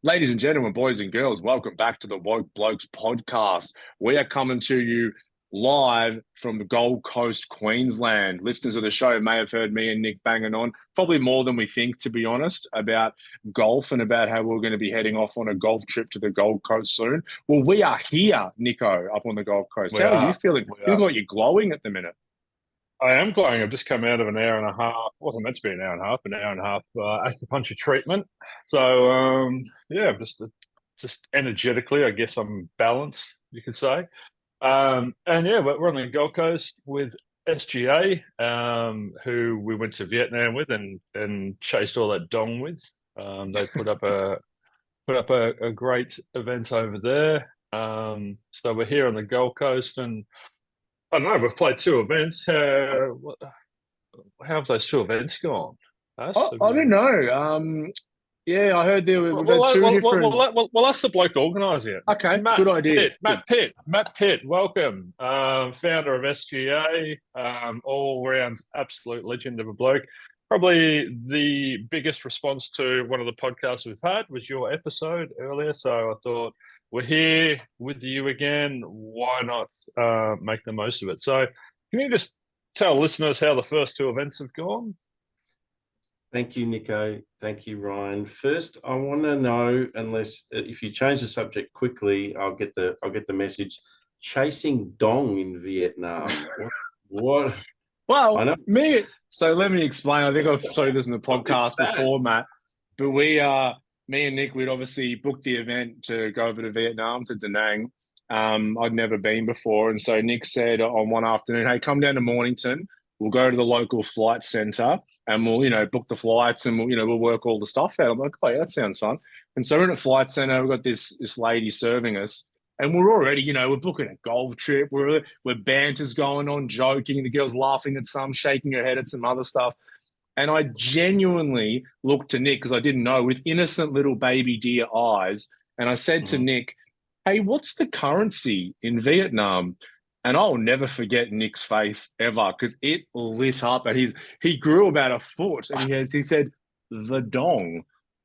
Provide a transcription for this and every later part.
Ladies and gentlemen, boys and girls, welcome back to the Woke Blokes podcast. We are coming to you live from the Gold Coast, Queensland. Listeners of the show may have heard me and Nick banging on, probably more than we think, to be honest, about golf and about how we're going to be heading off on a golf trip to the Gold Coast soon. Well, we are here, Nico, up on the Gold Coast. How are you feeling? You look like you're glowing at the minute. I am glowing. I've just come out of an hour and a half. Wasn't meant to be an hour and a half acupuncture treatment. So just energetically, I guess I'm balanced, you could say. We're on the Gold Coast with SGA, who we went to Vietnam with and chased all that dong with. They put up a great event over there. So we're here on the Gold Coast and. I don't know. We've played two events. How have those two events gone? I don't know. I heard there were two different. Well, that's the bloke organising it. Okay, good idea. Matt Pitt, welcome. Founder of SGA, all-round absolute legend of a bloke. Probably the biggest response to one of the podcasts we've had was your episode earlier. So I thought, we're here with you again. Why not make the most of it? So can you just tell listeners how the first two events have gone? Thank you, Nico. Thank you, Ryan. First, I want to know, if you change the subject quickly, I'll get the message. Chasing dong in Vietnam. What? Well, so let me explain. I think I've told you this in the podcast before, Matt. But me and Nick, we'd obviously booked the event to go over to Vietnam, to Da Nang. I'd never been before. And so Nick said on one afternoon, hey, come down to Mornington. We'll go to the local flight centre and we'll, book the flights and we'll work all the stuff out. I'm like, oh, yeah, that sounds fun. And so we're in a flight centre. We've got this lady serving us. And we're already, we're booking a golf trip. We're banter's going on, joking. The girl's laughing at some, shaking her head at some other stuff. And I genuinely looked to Nick because I didn't know, with innocent little baby deer eyes. And I said to Nick, hey, what's the currency in Vietnam? And I'll never forget Nick's face ever because it lit up. And he grew about a foot. And he said, the dong.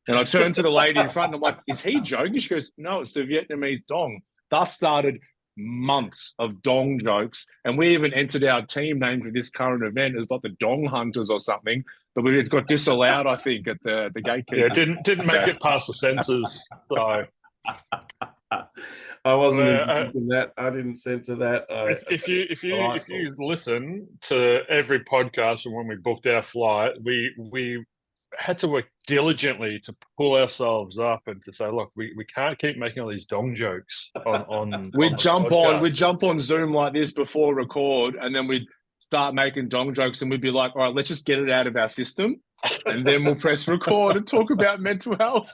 And I turned to the lady in front and I'm like, is he joking? She goes, no, it's the Vietnamese dong. Thus started months of dong jokes. And we even entered our team name for this current event as like the Dong Hunters or something. But we got disallowed, I think, at the gatekeeper. Yeah, didn't make it past the censors. So I wasn't in that. I didn't censor that. If you listen to every podcast and when we booked our flight, we had to work diligently to pull ourselves up and to say, look, we can't keep making all these dong jokes on we'd jump on Zoom like this before record, and then we'd start making dong jokes and we'd be like, all right, let's just get it out of our system and then we'll press record and talk about mental health.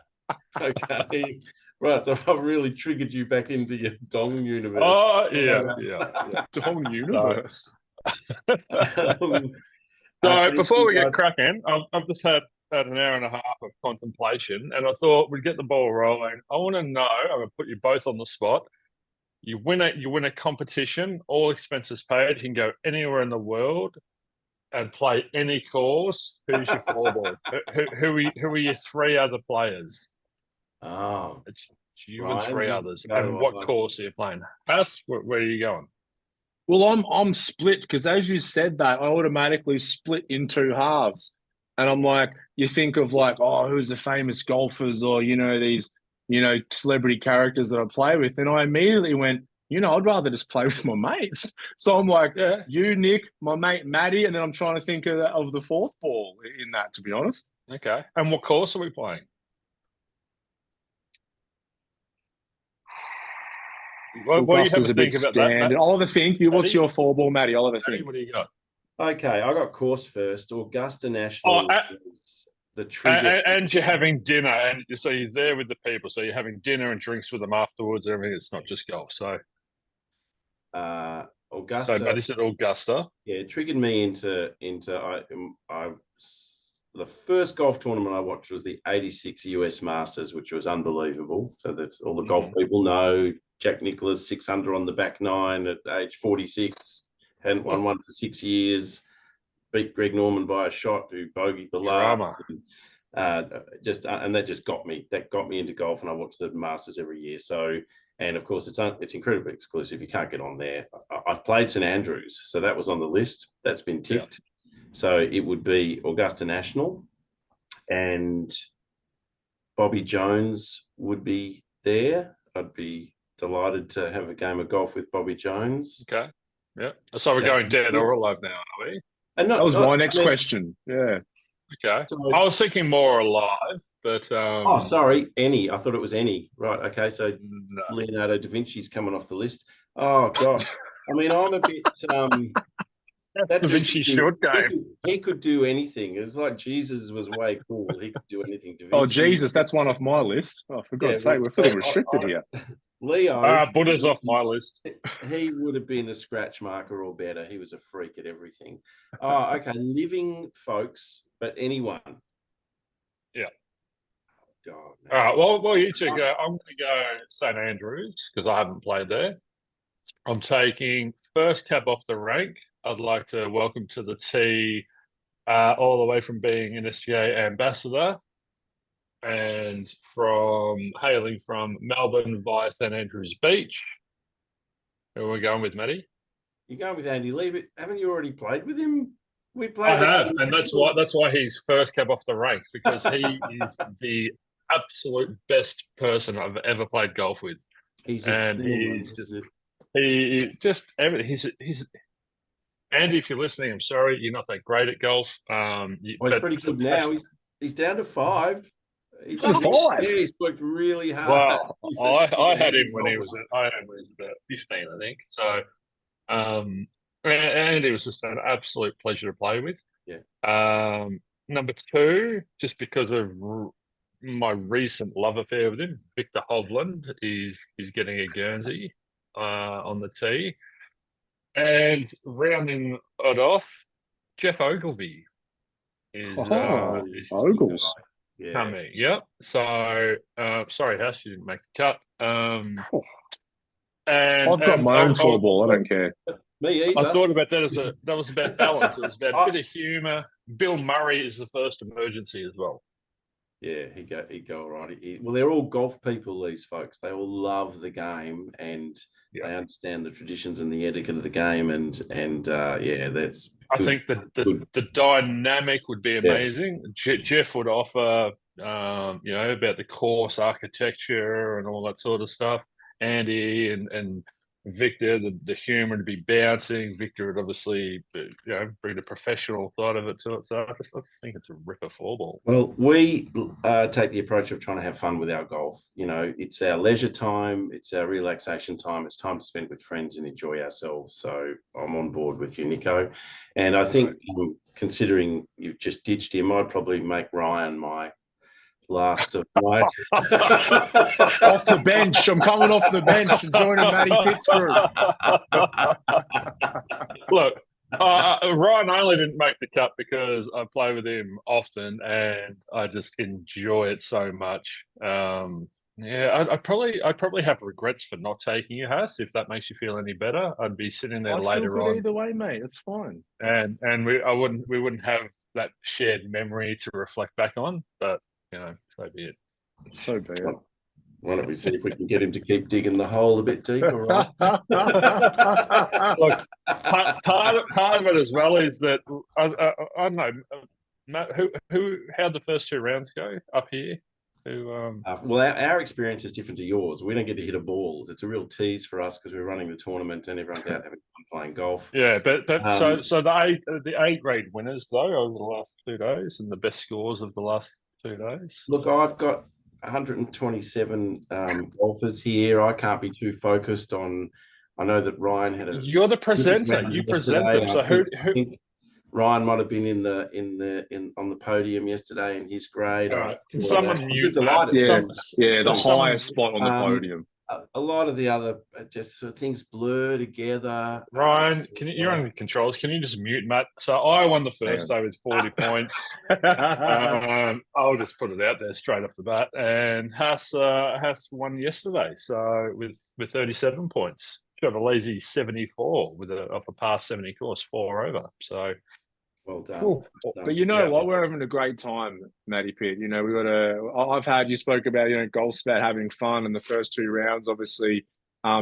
Okay. Right, so I've really triggered you back into your dong universe. Oh, yeah. Dong universe. So before we get cracking, I've just had an hour and a half of contemplation, and I thought we'd get the ball rolling. I want to know, I'm going to put you both on the spot. You win a competition, all expenses paid. You can go anywhere in the world and play any course. Who's your floorboard? Who are your three other players? Oh, it's you and three others. And what course are you playing? Hass, where are you going? Well, I'm split because as you said that, I automatically split in two halves. And I'm like, you think of like, oh, who's the famous golfers or, these, celebrity characters that I play with. And I immediately went, I'd rather just play with my mates. So I'm like, you, Nick, my mate, Matty. And then I'm trying to think of the fourth ball in that, to be honest. Okay. And what course are we playing? What do you have to think about that, Matt? I'll have a think. What's your four ball, Matty? I'll have a think. What do you got? Okay, I got course first. Augusta National is the trigger. And you're having dinner, and so you're there with the people. So you're having dinner and drinks with them afterwards. Everything. It's not just golf. So, Augusta. So Matty said Augusta. Yeah, it triggered me into the first golf tournament I watched was the '86 US Masters, which was unbelievable. So that's all the golf people know. Jack Nicklaus, 600 on the back nine at age 46. Hadn't won one for 6 years. Beat Greg Norman by a shot, who bogeyed the last. And that just got me into golf, and I watch the Masters every year. So, and of course it's incredibly exclusive. You can't get on there. I've played St Andrews, so that was on the list. That's been ticked. Yeah. So it would be Augusta National, and Bobby Jones would be there. I'd be delighted to have a game of golf with Bobby Jones. Okay. Yeah. So we're going dead or alive now, are we? And that was my next question. Yeah. Okay. So, I was thinking more alive, but oh, sorry, any. I thought it was any. Right. Okay. So no. Leonardo da Vinci's coming off the list. Oh God. I mean, I'm a bit. That's Da Vinci short game. He could do anything. It's like Jesus was way cool. He could do anything. Da Vinci. Oh Jesus, that's one off my list. Oh, for God's sake, we're feeling restricted here. Leo. Buddha's off my list. He would have been a scratch marker or better. He was a freak at everything. Oh, okay. Living folks, but anyone. Yeah. God. All right. Well, you two go. I'm going to go St Andrews because I haven't played there. I'm taking first cab off the rank. I'd like to welcome to the tee, all the way from being an SGA ambassador and hailing from Melbourne via St Andrews Beach. Who are we going with, Matty? You're going with Andy Lee, but haven't you already played with him? We played. I have, and that's why he's first cab off the rank, because he is the absolute best person I've ever played golf with. He's everything. He's Andy, if you're listening, I'm sorry, you're not that great at golf. He's pretty good now. He's down to 5. He's worked really hard. Well, I had him when he was about 15, I think. So, Andy was just an absolute pleasure to play with. Yeah. Number 2, just because of my recent love affair with him, Victor Hovland is getting a Guernsey on the tee. And rounding it off, Jeff Ogilvy is Ogles coming. Yep. So sorry, Hass, you didn't make the cut. And I've got my own four ball. I don't care. Me either. I thought about that that was about balance. It was about a bit of humour. Bill Murray is the first emergency as well. Yeah, he'd go all right. Well, they're all golf people, these folks. They all love the game, and they understand the traditions and the etiquette of the game. And that's. I think the dynamic would be amazing. Yeah. Jeff would offer, about the course architecture and all that sort of stuff. Andy and Victor, the humour to be bouncing. Victor would obviously, bring the professional side of it to it. So I think it's a ripper four ball. Well, we take the approach of trying to have fun with our golf. It's our leisure time. It's our relaxation time. It's time to spend with friends and enjoy ourselves. So I'm on board with you, Nico. And I think considering you've just ditched him, I'd probably make Ryan my last of my off the bench. I'm coming off the bench and joining Matty Pitt's group. Look, Ryan only didn't make the cut because I play with him often and I just enjoy it so much. I'd probably have regrets for not taking you, Hass, if that makes you feel any better. I'd be sitting there later on. Either way, mate, it's fine. And we wouldn't have that shared memory to reflect back on, but so be it. So be it. Why don't we see if we can get him to keep digging the hole a bit deeper, right? Look, part of it as well is that I don't know, Matt, how'd the first 2 rounds go up here? Well, our experience is different to yours. We don't get to hit a ball. It's a real tease for us because we're running the tournament and everyone's out having fun playing golf. Yeah, but so the A grade winners though over the last 2 days and the best scores of the last 2 days. Look, I've got 127 golfers here. I can't be too focused on. I know that Ryan had a. You're the presenter. You presented. So who? Ryan might have been on the podium yesterday in his grade. Right. Can someone mute? The highest spot on the podium. A lot of the other things blur together. Ryan, you're on the controls. Can you just mute Matt? So I won the first day with 40 points. I'll just put it out there straight off the bat. And Hass won yesterday, so with 37 points. Got a lazy 74 off a past 70 course, 4 over. So Well done. Cool. Well done. But you know Yeah. what? We're having a great time, Matty Pitt. You know, we got a. I've had you spoke about golf's about having fun, and the first two rounds, obviously,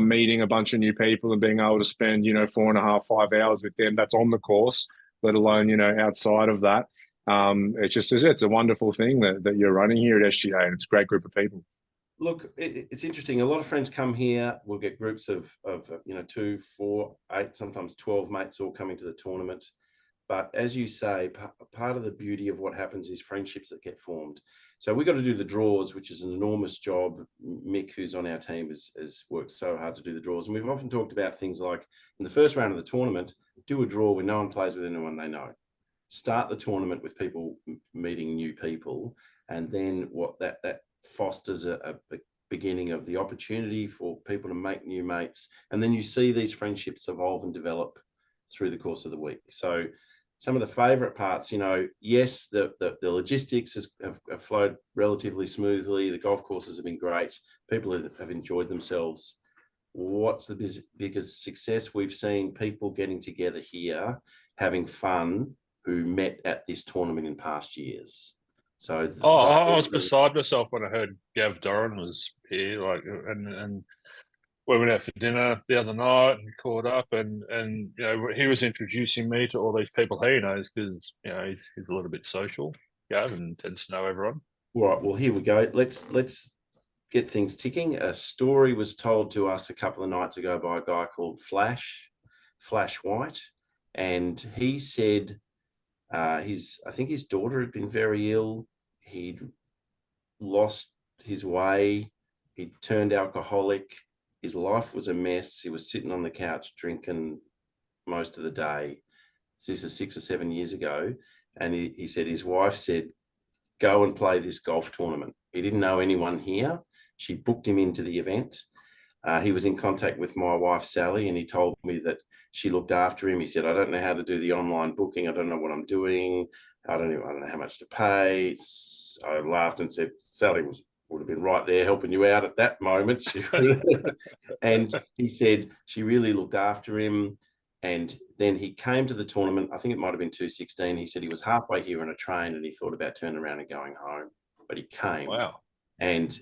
meeting a bunch of new people and being able to spend 4.5, 5 hours with them. That's on the course, let alone outside of that. It's a wonderful thing that you're running here at SGA, and it's a great group of people. Look, it's interesting. A lot of friends come here. We'll get groups of 2, 4, 8, sometimes 12 mates all coming to the tournament. But as you say, part of the beauty of what happens is friendships that get formed. So we got to do the draws, which is an enormous job. Mick, who's on our team, has worked so hard to do the draws. And we've often talked about things like in the first round of the tournament, do a draw where no one plays with anyone they know. Start the tournament with people meeting new people. And then what that fosters a beginning of the opportunity for people to make new mates. And then you see these friendships evolve and develop through the course of the week. So some of the favourite parts, yes, the logistics have flowed relatively smoothly. The golf courses have been great. People have enjoyed themselves. What's the biggest success? We've seen people getting together here, having fun, who met at this tournament in past years. So I was beside myself when I heard Gav Doran was here, and we went out for dinner the other night and caught up, and he was introducing me to all these people he knows because he's a little bit social, Gav, and tends to know everyone. Right. Well, here we go. Let's get things ticking. A story was told to us a couple of nights ago by a guy called Flash White, and he said I think his daughter had been very ill. He'd lost his way. He'd turned alcoholic. His life was a mess. He was sitting on the couch drinking most of the day. This is 6 or 7 years ago. And he said his wife said, go and play this golf tournament. He didn't know anyone here. She booked him into the event. He was in contact with my wife, Sally, and he told me that she looked after him. He said, I don't know how to do the online booking. I don't know what I'm doing. I don't know how much to pay. I laughed and said, Sally would have been right there helping you out at that moment. And he said she really looked after him. And then he came to the tournament. I think it might have been 2016. He said he was halfway here on a train and he thought about turning around and going home. But he came. Wow. And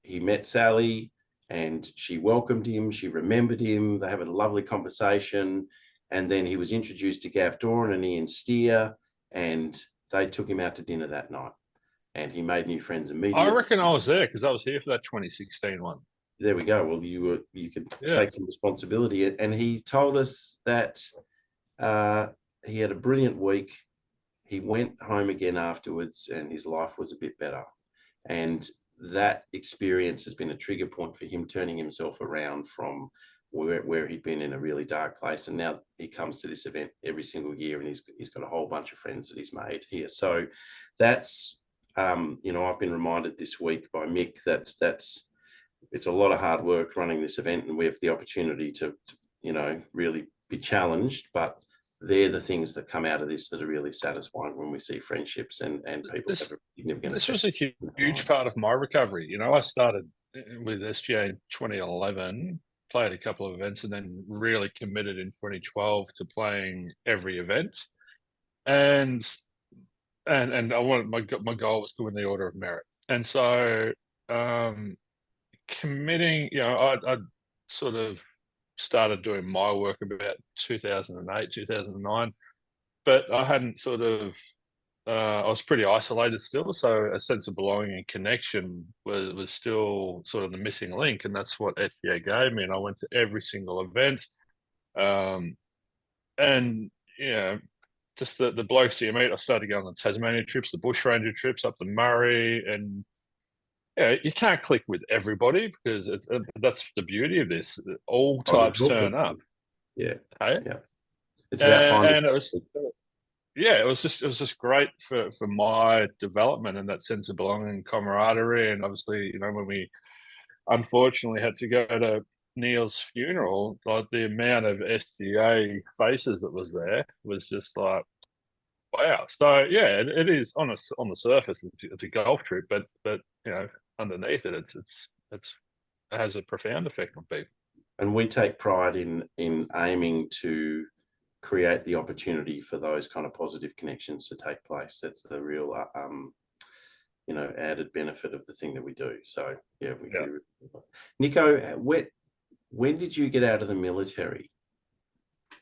he met Sally and she welcomed him. She remembered him. They had a lovely conversation. And then he was introduced to Gav Doran and Ian Steer, and they took him out to dinner that night. And he made new friends immediately. I reckon I was there because I was here for that 2016 one. There we go. Well, you could take some responsibility. And he told us that he had a brilliant week. He went home again afterwards and his life was a bit better. And that experience has been a trigger point for him turning himself around from where he'd been in a really dark place. And now he comes to this event every single year and he's got a whole bunch of friends that he's made here. So that's, I've been reminded this week by Mick that it's a lot of hard work running this event and we have the opportunity to really be challenged, but they're the things that come out of this that are really satisfying when we see friendships and people have a significant. This was a huge part of my recovery. I started with SGA in 2011, played a couple of events, and then really committed in 2012 to playing every event. And I wanted my goal was to win the Order of Merit. And so committing, I sort of started doing my work about 2008, 2009, but I hadn't sort of, I was pretty isolated still. So a sense of belonging and connection was still sort of the missing link. And that's what SGA gave me. And I went to every single event. And, just the blokes that you meet, I started going on the Tasmania trips, the bushranger trips up the Murray, and you can't click with everybody because that's the beauty of this. All types turn up. Yeah. Hey? Yeah. It's about finding. And it was just great for my development and that sense of belonging and camaraderie. And obviously, when we unfortunately had to go to Neil's funeral, like the amount of SGA faces that was there was just like, wow. So it is on the surface, it's a golf trip, but underneath it, it has a profound effect on people. And we take pride in aiming to create the opportunity for those kind of positive connections to take place. That's the real, added benefit of the thing that we do. So yeah, we do. Nico, when did you get out of the military?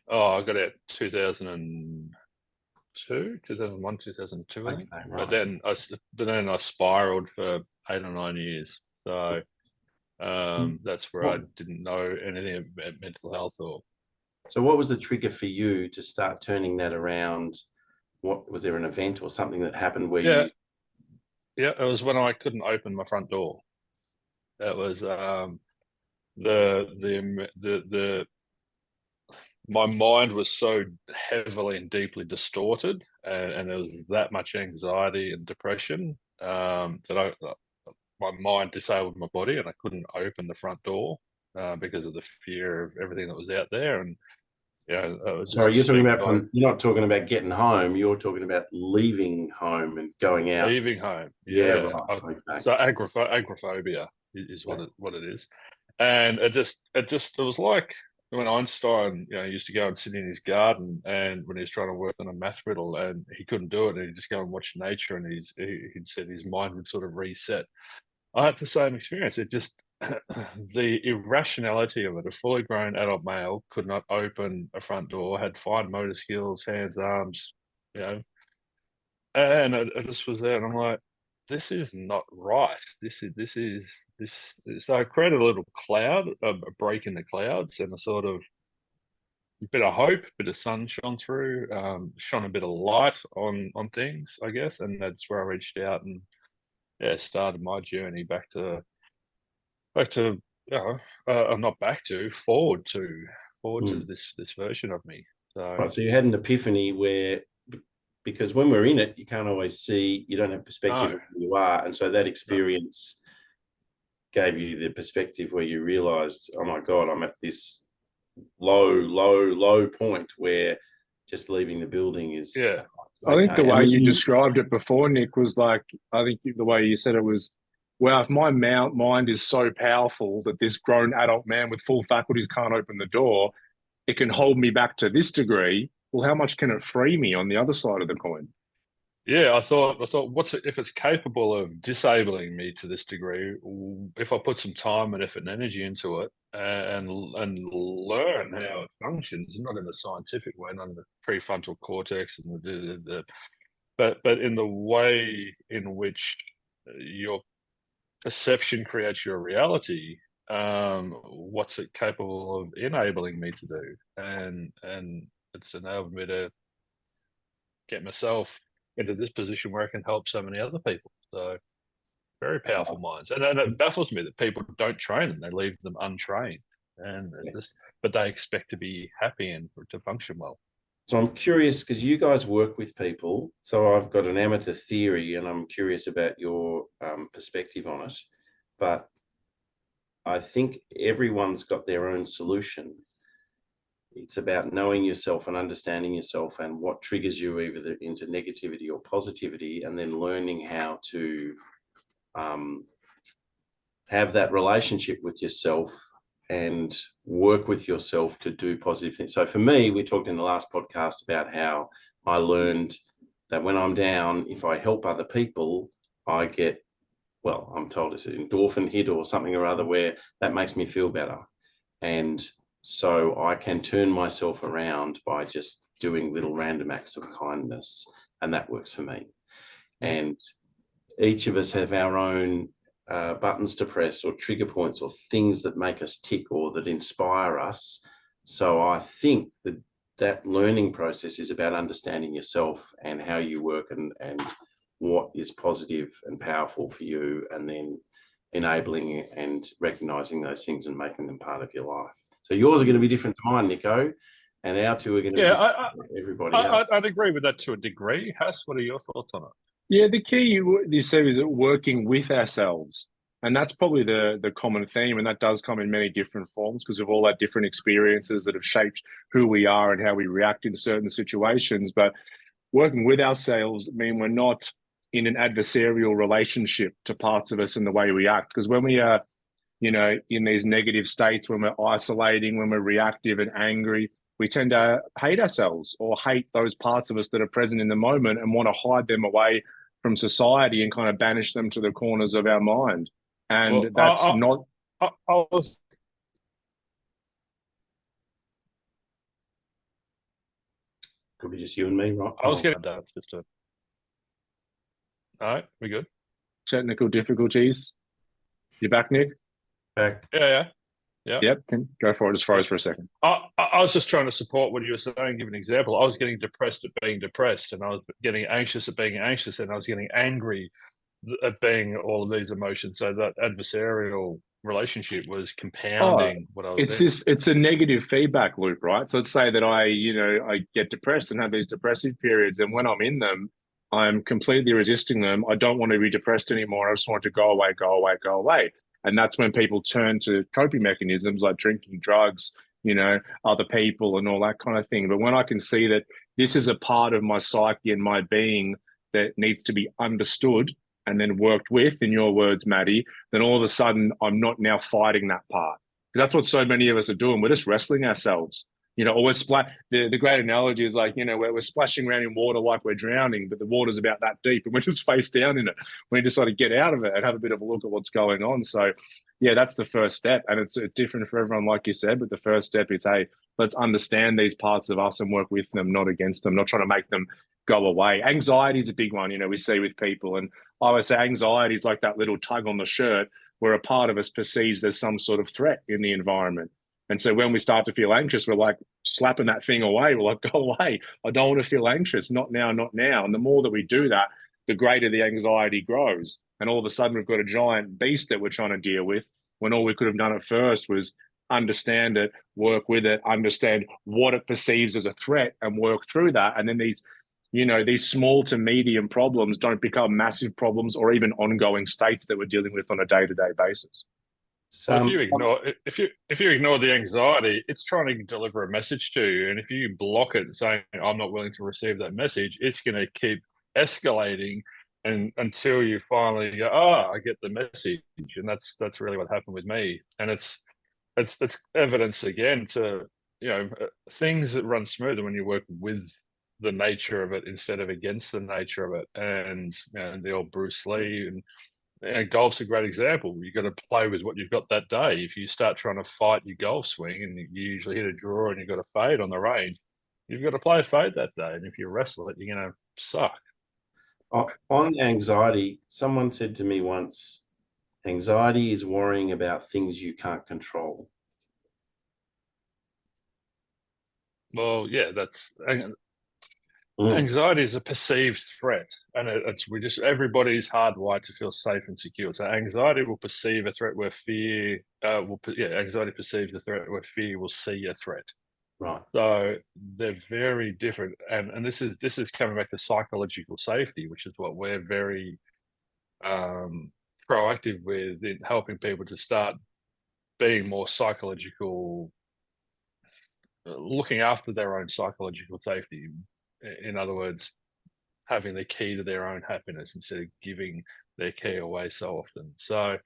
Oh, I got out 2002, 2001, 2002, I think. Okay, But right. then I spiraled for 8 or 9 years. So that's where I didn't know anything about mental health or. So what was the trigger for you to start turning that around? What was there, an event or something that happened where you? Yeah, it was when I couldn't open my front door. That was my mind was so heavily and deeply distorted, and there was that much anxiety and depression that my mind disabled my body, and I couldn't open the front door because of the fear of everything that was out there. And Sorry, you're not talking about getting home. You're talking about leaving home and going out. Leaving home. Yeah, Yeah. right. Okay. So agoraphobia is what it is, and it was like when Einstein, used to go and sit in his garden, and when he was trying to work on a math riddle, and he couldn't do it, and he'd just go and watch nature, and he'd said his mind would sort of reset. I had the same experience. It just the irrationality of it. A fully grown adult male could not open a front door, had fine motor skills, hands, arms, and I just was there, and I'm like, this is not right. This is. So I created a little cloud, a break in the clouds, and a sort of bit of hope, bit of sun shone through, shone a bit of light on things, I guess, and that's where I reached out and started my journey back to not back to forward to this version of me. Right, so you had an epiphany where, because when we're in it, you can't always see, you don't have perspective of who you are, and so that experience gave you the perspective where you realized, oh my God, I'm at this low point where just leaving the building is. Yeah. I think the way you described it before, Nick, was like, I think the way you said it was, well, if my mind is so powerful that this grown adult man with full faculties can't open the door, it can hold me back to this degree. Well, how much can it free me on the other side of the coin? Yeah, I thought, if it's capable of disabling me to this degree, if I put some time and effort and energy into it and learn how it functions, not in a scientific way, not in the prefrontal cortex and but in the way in which your perception creates your reality, what's it capable of enabling me to do? And it's enabled me to get myself into this position where I can help so many other people. So very powerful minds. And it baffles me that people don't train them. They leave them untrained. But they expect to be happy and to function well. So I'm curious, because you guys work with people. So I've got an amateur theory, and I'm curious about your perspective on it. But I think everyone's got their own solution. It's about knowing yourself and understanding yourself and what triggers you either into negativity or positivity, and then learning how to have that relationship with yourself and work with yourself to do positive things. So for me, we talked in the last podcast about how I learned that when I'm down, if I help other people, I get, well, I'm told it's an endorphin hit or something or other where that makes me feel better. And so I can turn myself around by just doing little random acts of kindness, and that works for me. And each of us have our own buttons to press or trigger points or things that make us tick or that inspire us. So I think that learning process is about understanding yourself and how you work and what is positive and powerful for you, and then enabling and recognizing those things and making them part of your life. So yours are going to be different to mine, Nico, and our two are going to be different to everybody else. I'd agree with that to a degree. Hass, what are your thoughts on it? Yeah, the key you said is working with ourselves. And that's probably the common theme. And that does come in many different forms because of all our different experiences that have shaped who we are and how we react in certain situations. But working with ourselves mean we're not in an adversarial relationship to parts of us and the way we act. Because when we are, in these negative states, when we're isolating, when we're reactive and angry, we tend to hate ourselves or hate those parts of us that are present in the moment and want to hide them away from society and kind of banish them to the corners of our mind. And Well, that's not. I was Could be just you and me, right? I was getting that. Just to. All right, we good? Technical difficulties. You back, Nick? back. Yeah. Yep. Go for it. Just froze for a second. I was just trying to support what you were saying. Give an example. I was getting depressed at being depressed, and I was getting anxious at being anxious, and I was getting angry at being all of these emotions. So that adversarial relationship was compounding what I was in. It's a negative feedback loop, right? So let's say that I get depressed and have these depressive periods, and when I'm in them, I'm completely resisting them. I don't want to be depressed anymore. I just want it to go away, go away, go away. And that's when people turn to coping mechanisms like drinking, drugs, other people and all that kind of thing. But when I can see that this is a part of my psyche and my being that needs to be understood and then worked with, in your words, Matty, then all of a sudden I'm not now fighting that part. Because that's what so many of us are doing. We're just wrestling ourselves. Or we're the great analogy is like, we're splashing around in water like we're drowning, but the water's about that deep and we're just face down in it. We need to sort of get out of it and have a bit of a look at what's going on. So, yeah, that's the first step. And it's different for everyone, like you said, but the first step is, hey, let's understand these parts of us and work with them, not against them, not trying to make them go away. Anxiety is a big one, we see with people. And I always say anxiety is like that little tug on the shirt where a part of us perceives there's some sort of threat in the environment. And so when we start to feel anxious, we're like slapping that thing away. We're like, go away. I don't want to feel anxious. Not now, not now. And the more that we do that, the greater the anxiety grows. And all of a sudden, we've got a giant beast that we're trying to deal with when all we could have done at first was understand it, work with it, understand what it perceives as a threat and work through that. And then these small to medium problems don't become massive problems or even ongoing states that we're dealing with on a day-to-day basis. So if you ignore the anxiety, it's trying to deliver a message to you, and if you block it, saying I'm not willing to receive that message, it's going to keep escalating, and until you finally go, I get the message, and that's really what happened with me, and it's evidence again to things that run smoother when you work with the nature of it instead of against the nature of it, and the old Bruce Lee and golf's a great example. You've got to play with what you've got that day. If you start trying to fight your golf swing and you usually hit a draw and you've got a fade on the range, you've got to play a fade that day. And if you wrestle it, you're going to suck. On anxiety, someone said to me once, anxiety is worrying about things you can't control. Well, yeah, anxiety is a perceived threat, and everybody's hardwired to feel safe and secure. So anxiety will perceive a threat where fear anxiety perceives a threat where fear will see a threat. Right. So they're very different, and this is coming back to psychological safety, which is what we're very proactive with in helping people to start being more psychological, looking after their own psychological safety. In other words, having the key to their own happiness instead of giving their key away so often. So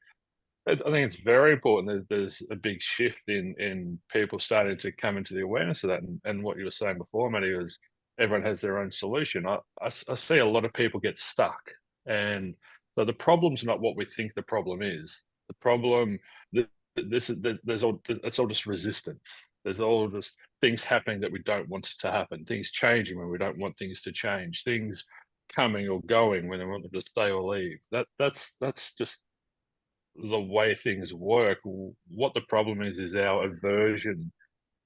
I think it's very important that there's a big shift in people starting to come into the awareness of that. And what you were saying before, Matty, was everyone has their own solution. I see a lot of people get stuck. And so the problem's not what we think the problem is. The problem, it's all just resistance. There's all this things happening that we don't want to happen, things changing when we don't want things to change, things coming or going when we want them to stay or leave. That's just the way things work. What the problem is our aversion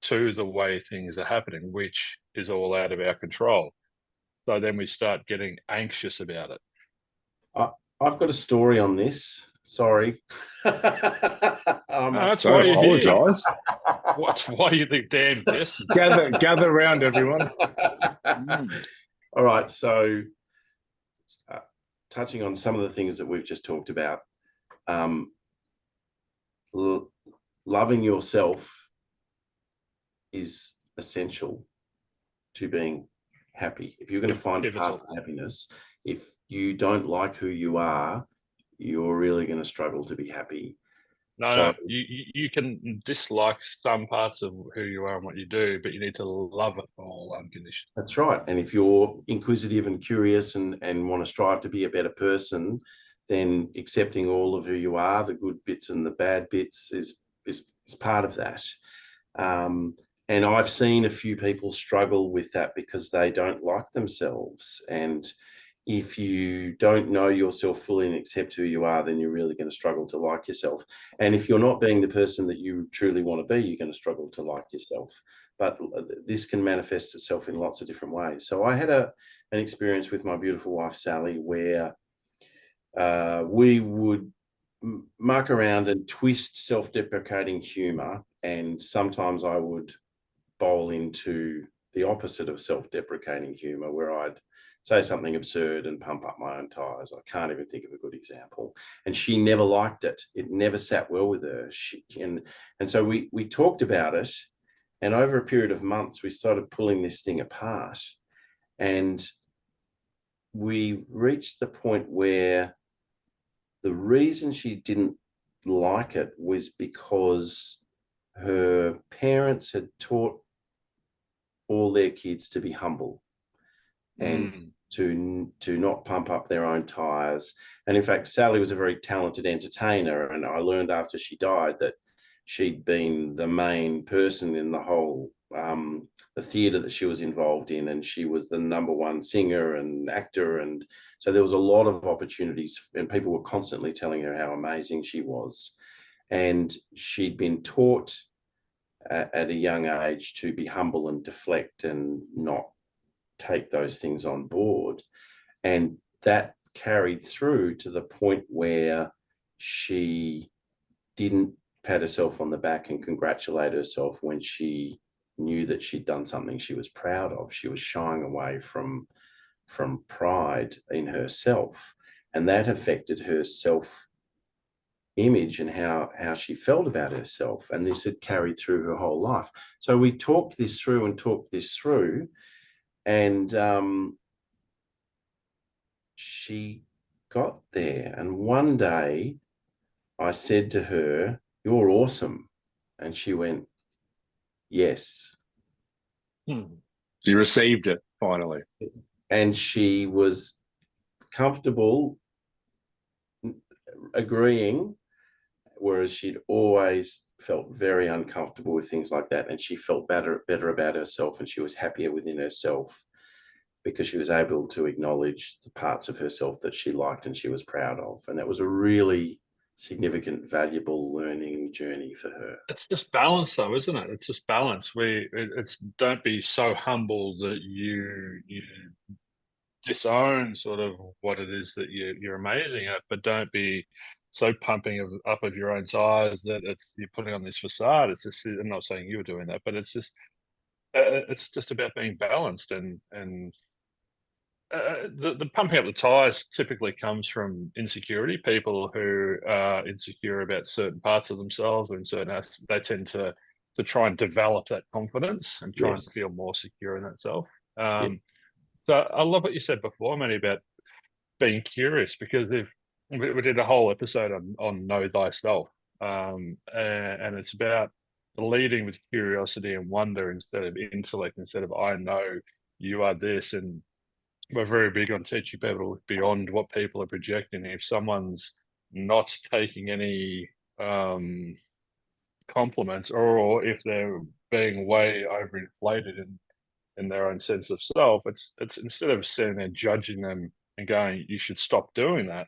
to the way things are happening, which is all out of our control. So then we start getting anxious about it. I've got a story on this. Sorry. That's why you apologise. What's why you think damn yes. Gather around, everyone. All right. So, touching on some of the things that we've just talked about, loving yourself is essential to being happy. If you're going to find a path to happiness, if you don't like who you are, you're really going to struggle to be happy. No, So you can dislike some parts of who you are and what you do, but you need to love it all unconditionally. that's right. And if you're inquisitive and curious and want to strive to be a better person, then accepting all of who you are, the good bits and the bad bits, is part of that. And I've seen a few people struggle with that because they don't like themselves. And if you don't know yourself fully and accept who you are, then you're really going to struggle to like yourself. And if you're not being the person that you truly want to be, you're going to struggle to like yourself. But this can manifest itself in lots of different ways. So I had an experience with my beautiful wife, Sally, where we would muck around and twist self-deprecating humor. And sometimes I would bowl into the opposite of self-deprecating humor, where I'd say something absurd and pump up my own tires. I can't even think of a good example. And she never liked it. It never sat well with her. And so we talked about it. And over a period of months, we started pulling this thing apart. And we reached the point where the reason she didn't like it was because her parents had taught all their kids to be humble and to not pump up their own tires. And in fact, Sally was a very talented entertainer. And I learned after she died that she'd been the main person in the whole the theatre that she was involved in, and she was the #1 singer and actor. And so there was a lot of opportunities, and people were constantly telling her how amazing she was. And she'd been taught at a young age to be humble and deflect and not take those things on board. And that carried through to the point where she didn't pat herself on the back and congratulate herself when she knew that she'd done something she was proud of. She was shying away from pride in herself, and that affected her self-image and how she felt about herself. And this had carried through her whole life. So we talked this through, and she got there. And one day I said to her, "You're awesome." And she went, "Yes." So you received it finally. And she was comfortable agreeing, whereas she'd always felt very uncomfortable with things like that. And she felt better about herself, and she was happier within herself because she was able to acknowledge the parts of herself that she liked and she was proud of. And that was a really significant, valuable learning journey for her. It's just balance, though, isn't it? It's just balance. It's don't be so humble that you disown sort of what it is that you're amazing at, but don't be so pumping up of your own tires that you're putting on this facade. It's just, I'm not saying you were doing that, but it's just about being balanced. And the pumping up the tires typically comes from insecurity. People who are insecure about certain parts of themselves or in certain aspects, they tend to try and develop that confidence and try and feel more secure in that self. So I love what you said before, Matty, about being curious, because we did a whole episode on know thyself, and it's about leading with curiosity and wonder instead of intellect, instead of I know you are this. And we're very big on teaching people to look beyond what people are projecting. If someone's not taking any compliments, or if they're being way overinflated in their own sense of self, it's instead of sitting there judging them and going, you should stop doing that,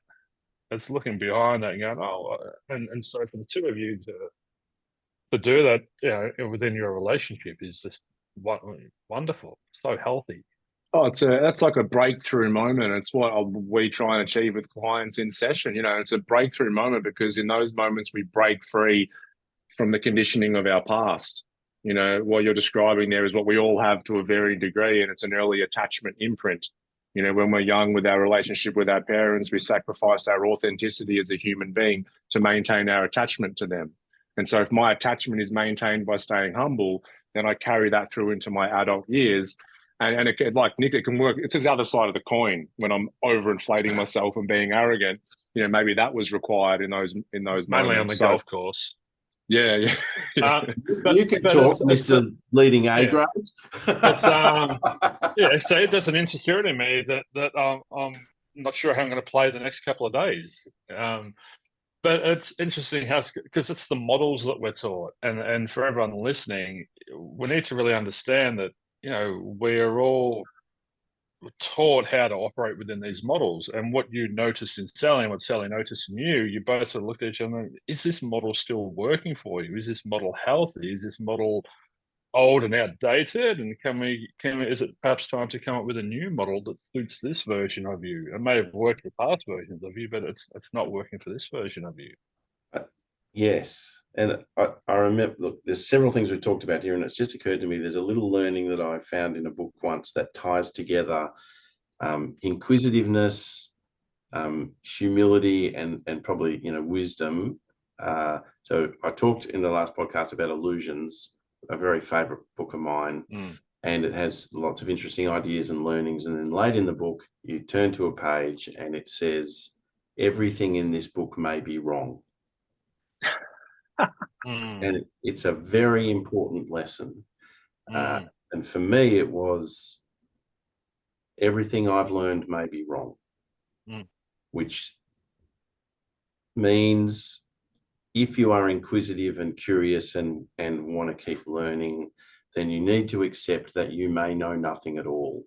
it's looking behind that and going, oh, and so for the two of you to do that, you know, within your relationship is just wonderful, so healthy. Oh, that's like a breakthrough moment. It's what we try and achieve with clients in session. You know, it's a breakthrough moment because in those moments we break free from the conditioning of our past. You know, what you're describing there is what we all have to a varying degree, and it's an early attachment imprint. You know, when we're young with our relationship with our parents, we sacrifice our authenticity as a human being to maintain our attachment to them. And so if my attachment is maintained by staying humble, then I carry that through into my adult years. And it, like Nick, it can work. It's the other side of the coin when I'm overinflating myself and being arrogant. Maybe that was required in those mainly moments. on the golf course. Yeah, yeah. You can talk, Mr. Leading A grades. It's so there's an insecurity in me that I'm not sure how I'm going to play the next couple of days. But it's interesting because it's the models that we're taught, and for everyone listening, we need to really understand that we're all taught how to operate within these models. And what you noticed in Sally and what Sally noticed in you both sort of looked at each other and, is this model still working for you? Is this model healthy? Is this model old and outdated? And is it perhaps time to come up with a new model that suits this version of you? It may have worked for past versions of you, but it's not working for this version of you. Yes. And I remember, look, there's several things we talked about here, and it's just occurred to me, there's a little learning that I found in a book once that ties together inquisitiveness, humility, and probably, wisdom. So I talked in the last podcast about illusions, a very favorite book of mine. And it has lots of interesting ideas and learnings. And then late in the book, you turn to a page and it says, everything in this book may be wrong. And it's a very important lesson. And for me, it was, everything I've learned may be wrong, which means if you are inquisitive and curious and want to keep learning, then you need to accept that you may know nothing at all.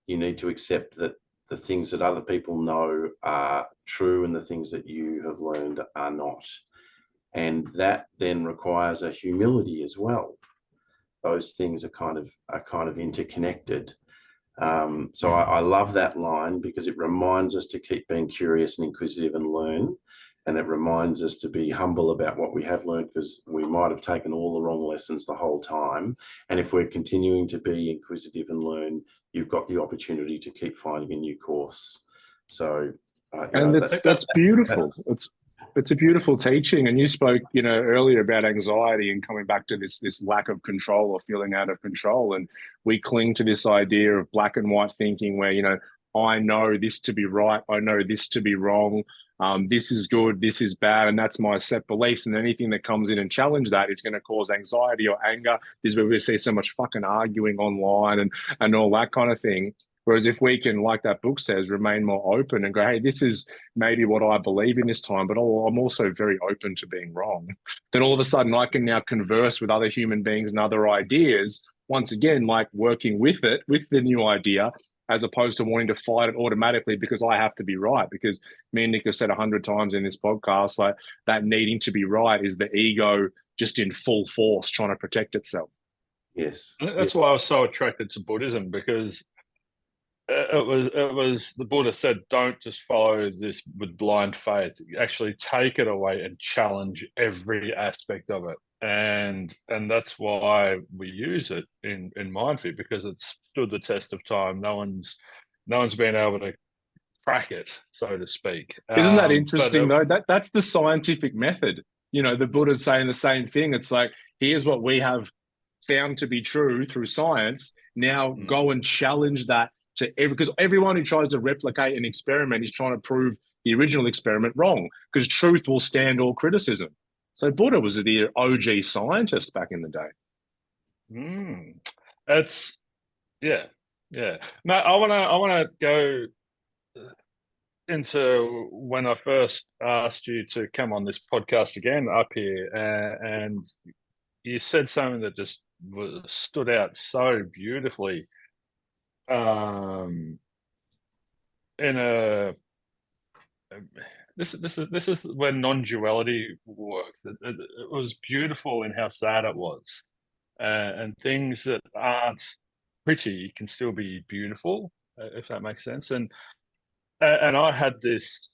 You need to accept that the things that other people know are true and the things that you have learned are not. And that then requires a humility as well. Those things are kind of interconnected. So I love that line because it reminds us to keep being curious and inquisitive and learn. And it reminds us to be humble about what we have learned, because we might have taken all the wrong lessons the whole time. And if we're continuing to be inquisitive and learn, you've got the opportunity to keep finding a new course. So, that's beautiful. It's a beautiful teaching. And you spoke, earlier about anxiety and coming back to this lack of control or feeling out of control. And we cling to this idea of black and white thinking where, I know this to be right. I know this to be wrong. This is good. This is bad. And that's my set beliefs. And anything that comes in and challenge that is going to cause anxiety or anger. This is where we see so much fucking arguing online and all that kind of thing. Whereas if we can, like that book says, remain more open and go, hey, this is maybe what I believe in this time, but I'm also very open to being wrong. Then all of a sudden I can now converse with other human beings and other ideas, once again, like working with the new idea, as opposed to wanting to fight it automatically because I have to be right. Because me and Nick have said 100 times in this podcast, like that needing to be right is the ego just in full force trying to protect itself. Yes. That's why I was so attracted to Buddhism, because it was the Buddha said, don't just follow this with blind faith. Actually take it away and challenge every aspect of it. And that's why we use it in Myndfit, because it's stood the test of time. No one's been able to crack it, so to speak. Isn't that interesting though? That's the scientific method. The Buddha's saying the same thing. It's like, here's what we have found to be true through science. Now go and challenge that because everyone who tries to replicate an experiment is trying to prove the original experiment wrong, because truth will stand all criticism. So Buddha was the OG scientist back in the day. It's yeah. No, I wanna go into when I first asked you to come on this podcast again up here, and you said something that just stood out so beautifully. This is where non-duality worked. It was beautiful in how sad it was, and things that aren't pretty can still be beautiful, if that makes sense. And I had this.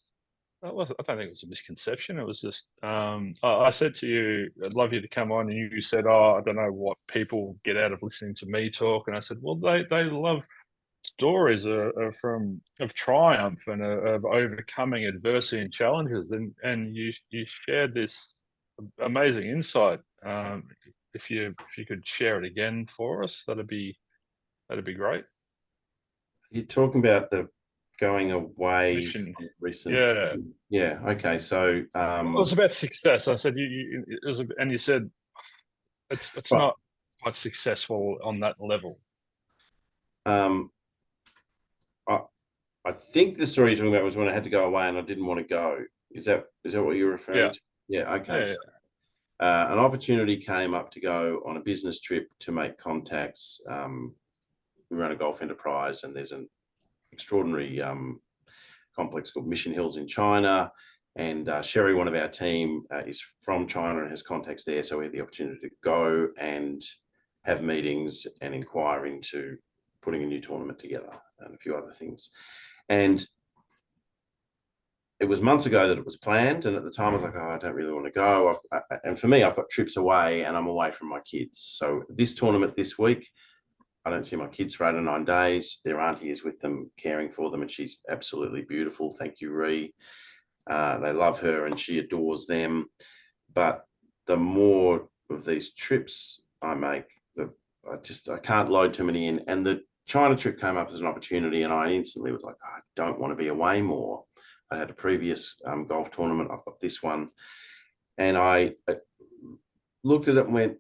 I don't think it was a misconception. It was just I said to you, I'd love you to come on, and you said, oh, I don't know what people get out of listening to me talk. And I said, well, they love stories of triumph and of overcoming adversity and challenges. And you shared this amazing insight. If you could share it again for us, that'd be That'd be great. You're talking about the going away Mission. recent. Yeah. Yeah. Okay. So It was about success. I said it was, and you said it's Right. not quite successful on that level. I think the story you're talking about was when I had to go away and I didn't want to go. Is that what you're referring to? Yeah. Okay. Yeah. So, an opportunity came up to go on a business trip to make contacts. We run a golf enterprise, and there's an extraordinary complex called Mission Hills in China. And Sherry, one of our team, is from China and has contacts there. So we had the opportunity to go and have meetings and inquire into putting a new tournament together and a few other things. And it was months ago that it was planned. And at the time I was like, oh, I don't really want to go. And for me, I've got trips away and I'm away from my kids. So this tournament this week, I don't see my kids for 8 or 9 days. Their auntie is with them, caring for them, and she's absolutely beautiful. Thank you, Ree. They love her and she adores them. But the more of these trips I make, I can't load too many in. And the China trip came up as an opportunity, and I instantly was like, oh, I don't want to be away more. I had a previous golf tournament. I've got this one. And I looked at it and went,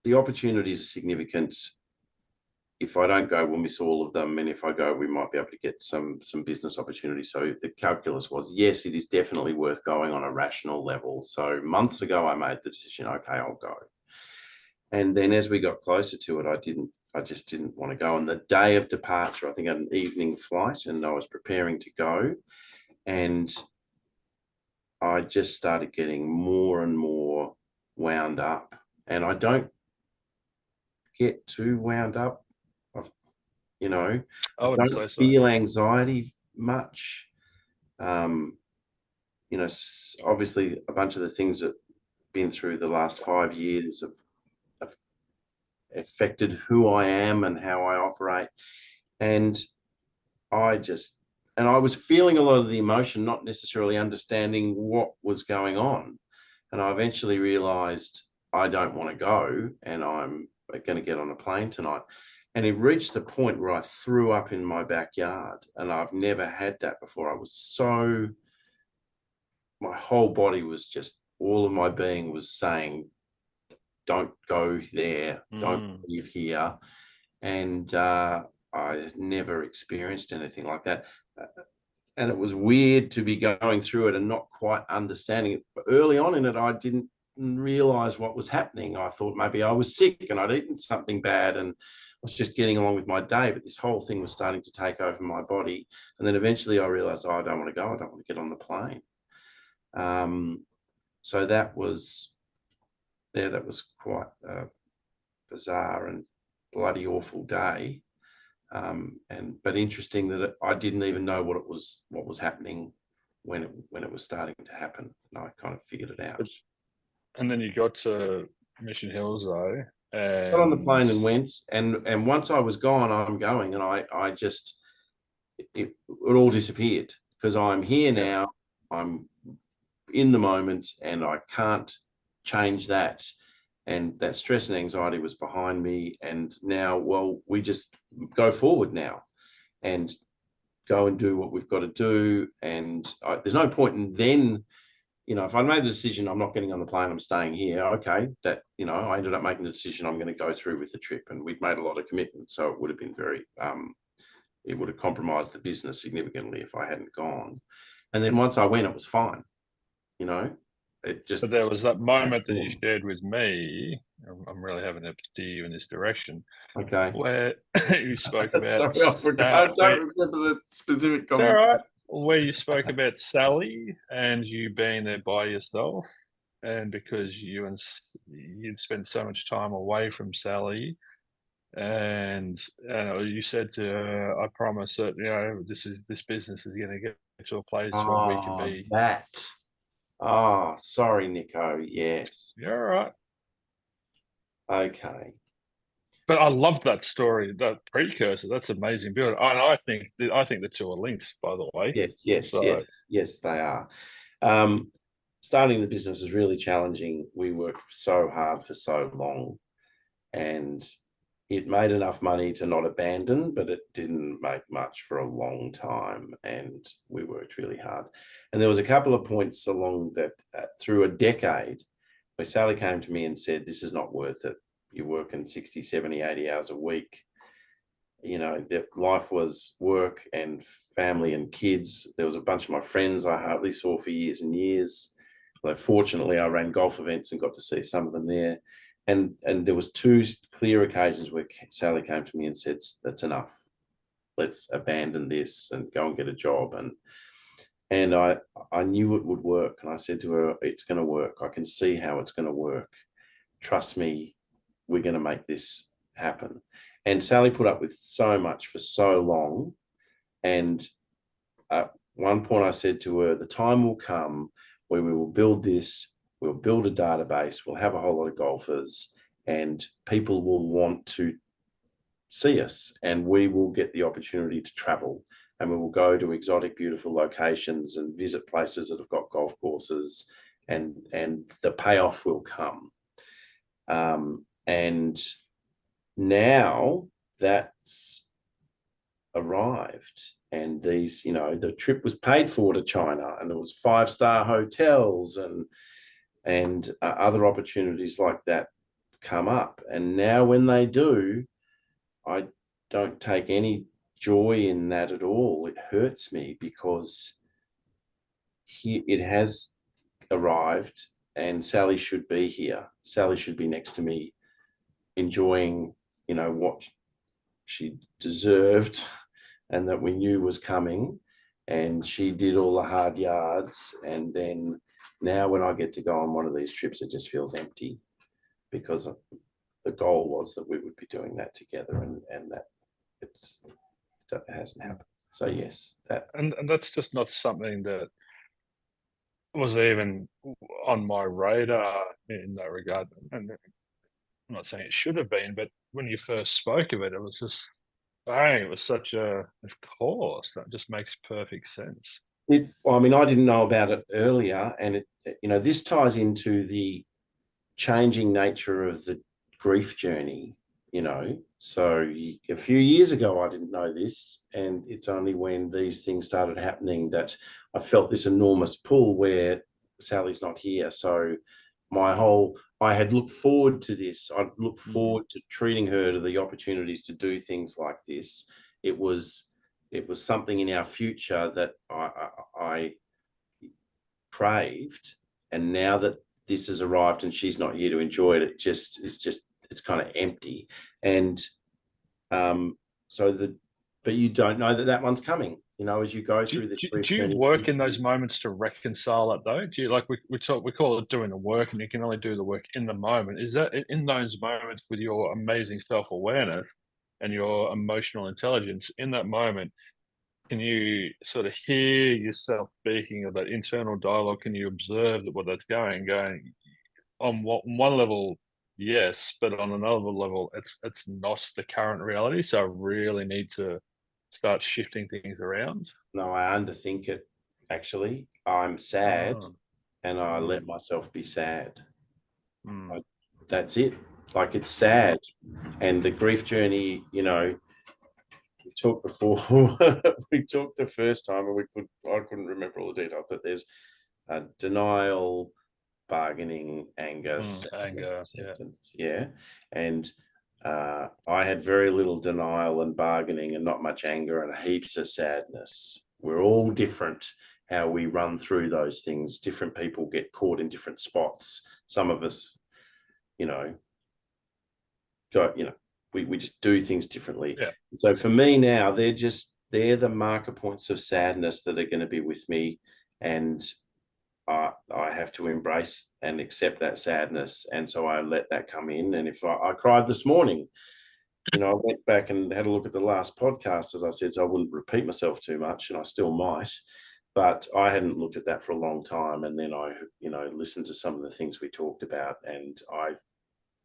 the opportunities are significant. If I don't go, we'll miss all of them. And if I go, we might be able to get some business opportunities. So the calculus was, yes, it is definitely worth going on a rational level. So months ago, I made the decision, okay, I'll go. And then as we got closer to it, I just didn't want to go. And the day of departure, I think I had an evening flight and I was preparing to go. And I just started getting more and more wound up. And I don't get too wound up. I don't feel anxiety much. Obviously a bunch of the things that I've been through the last 5 years have affected who I am and how I operate. And I was feeling a lot of the emotion, not necessarily understanding what was going on. And I eventually realized I don't want to go and I'm going to get on a plane tonight. And it reached the point where I threw up in my backyard, and I've never had that before. My whole body was just, all of my being was saying, don't go there, don't leave here. And I never experienced anything like that. And it was weird to be going through it and not quite understanding it. But early on in it, I didn't realize what was happening. I thought maybe I was sick and I'd eaten something bad and I was just getting along with my day, but this whole thing was starting to take over my body. And then eventually I realized, I don't want to go. I don't want to get on the plane. So that was quite a bizarre and bloody awful day. But interesting that I didn't even know what was happening when it was starting to happen. And I kind of figured it out. And then you got to Mission Hills though. And got on the plane and went. And once I was gone, I'm going, and I just it all disappeared because I'm here now. I'm in the moment, and I can't change that. And that stress and anxiety was behind me. And now, well, we just go forward now and go and do what we've got to do. And there's no point in then, if I made the decision, I'm not getting on the plane, I'm staying here. Okay, that, I ended up making the decision I'm going to go through with the trip, and we'd made a lot of commitments. So it would have been it would have compromised the business significantly if I hadn't gone. And then once I went, it was fine. But there was that moment that you shared with me. I'm really having to steer you in this direction. Okay. Where you spoke about. Sorry, I don't remember the specific conversation. All right. Where you spoke about Sally and you being there by yourself, and because you'd spent so much time away from Sally, and you said to her, "I promise that this business is going to get to a place where we can be." That. Oh, sorry, Nico. Yes. You're all right. Okay. But I love that story, that precursor. That's amazing. And I think the two are linked, by the way. Yes, they are. Starting the business is really challenging. We worked so hard for so long, and it made enough money to not abandon, but it didn't make much for a long time, and we worked really hard. And there was a couple of points along that through a decade where Sally came to me and said, this is not worth it. You're working 60, 70, 80 hours a week. You know, life was work and family and kids. There was a bunch of my friends I hardly saw for years and years. Although fortunately I ran golf events and got to see some of them there. And there was two clear occasions where Sally came to me and said, that's enough. Let's abandon this and go and get a job. And I knew it would work. And I said to her, it's going to work. I can see how it's going to work. Trust me, we're going to make this happen. And Sally put up with so much for so long. And at one point I said to her, the time will come where we will build this, we'll build a database, we'll have a whole lot of golfers, and people will want to see us, and we will get the opportunity to travel, and we will go to exotic, beautiful locations and visit places that have got golf courses, and the payoff will come. And now that's arrived, and these, you know, the trip was paid for to China, and it was 5-star hotels and other opportunities like that come up. And now when they do, I don't take any joy in that at all. It hurts me because it has arrived, and Sally should be here. Sally should be next to me, enjoying, you know, what she deserved and that we knew was coming. And she did all the hard yards. And then now when I get to go on one of these trips, it just feels empty, because the goal was that we would be doing that together, and that hasn't happened. So yes, that and that's just not something that was even on my radar in that regard. And I'm not saying it should have been, but when you first spoke of it, it was just, bang, it was such a, of course, that just makes perfect sense. Well, I mean, I didn't know about it earlier, and you know, this ties into the changing nature of the grief journey, you know. So a few years ago, I didn't know this, and it's only when these things started happening that I felt this enormous pull where Sally's not here. So I had looked forward to this. I'd looked forward to treating her to the opportunities to do things like this. It was something in our future that I craved, and now that this has arrived and she's not here to enjoy it, it's kind of empty. And but you don't know that one's coming, you know, as you go through the do you work in those moments to reconcile it though? Do you, like, we call it doing the work, and you can only do the work in the moment. Is that in those moments with your amazing self-awareness and your emotional intelligence in that moment, can you sort of hear yourself speaking, of that internal dialogue? Can you observe that what that's going on one level? Yes, but on another level, it's not the current reality. So I really need to start shifting things around. No, I underthink it. Actually, I'm sad, and I let myself be sad. That's it. Like, it's sad, and the grief journey, you know, we talked before. We talked the first time, and I couldn't remember all the details, but there's denial, bargaining, anger, acceptance. Yeah. And I had very little denial and bargaining, and not much anger, and heaps of sadness. We're all different how we run through those things. Different people get caught in different spots. Some of us, you know, we just do things differently. Yeah. So for me now, they're the marker points of sadness that are going to be with me, and I have to embrace and accept that sadness. And so I let that come in. And if I cried this morning, you know, I went back and had a look at the last podcast, as I said, so I wouldn't repeat myself too much, and I still might, but I hadn't looked at that for a long time. And then I, you know, listened to some of the things we talked about, and I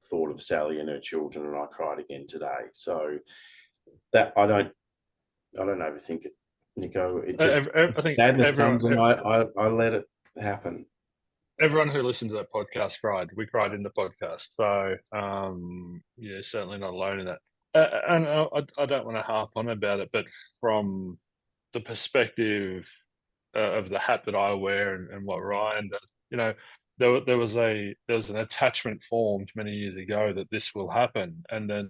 thought of Sally and her children, and I cried again today. So that I don't overthink it, Nico. It just, I think sadness comes, and I let it happen. Everyone who listened to that podcast cried. We cried in the podcast. So, yeah, certainly not alone in that. And I don't want to harp on about it, but from the perspective of the hat that I wear and what Ryan does, you know, there was an attachment formed many years ago that this will happen, and then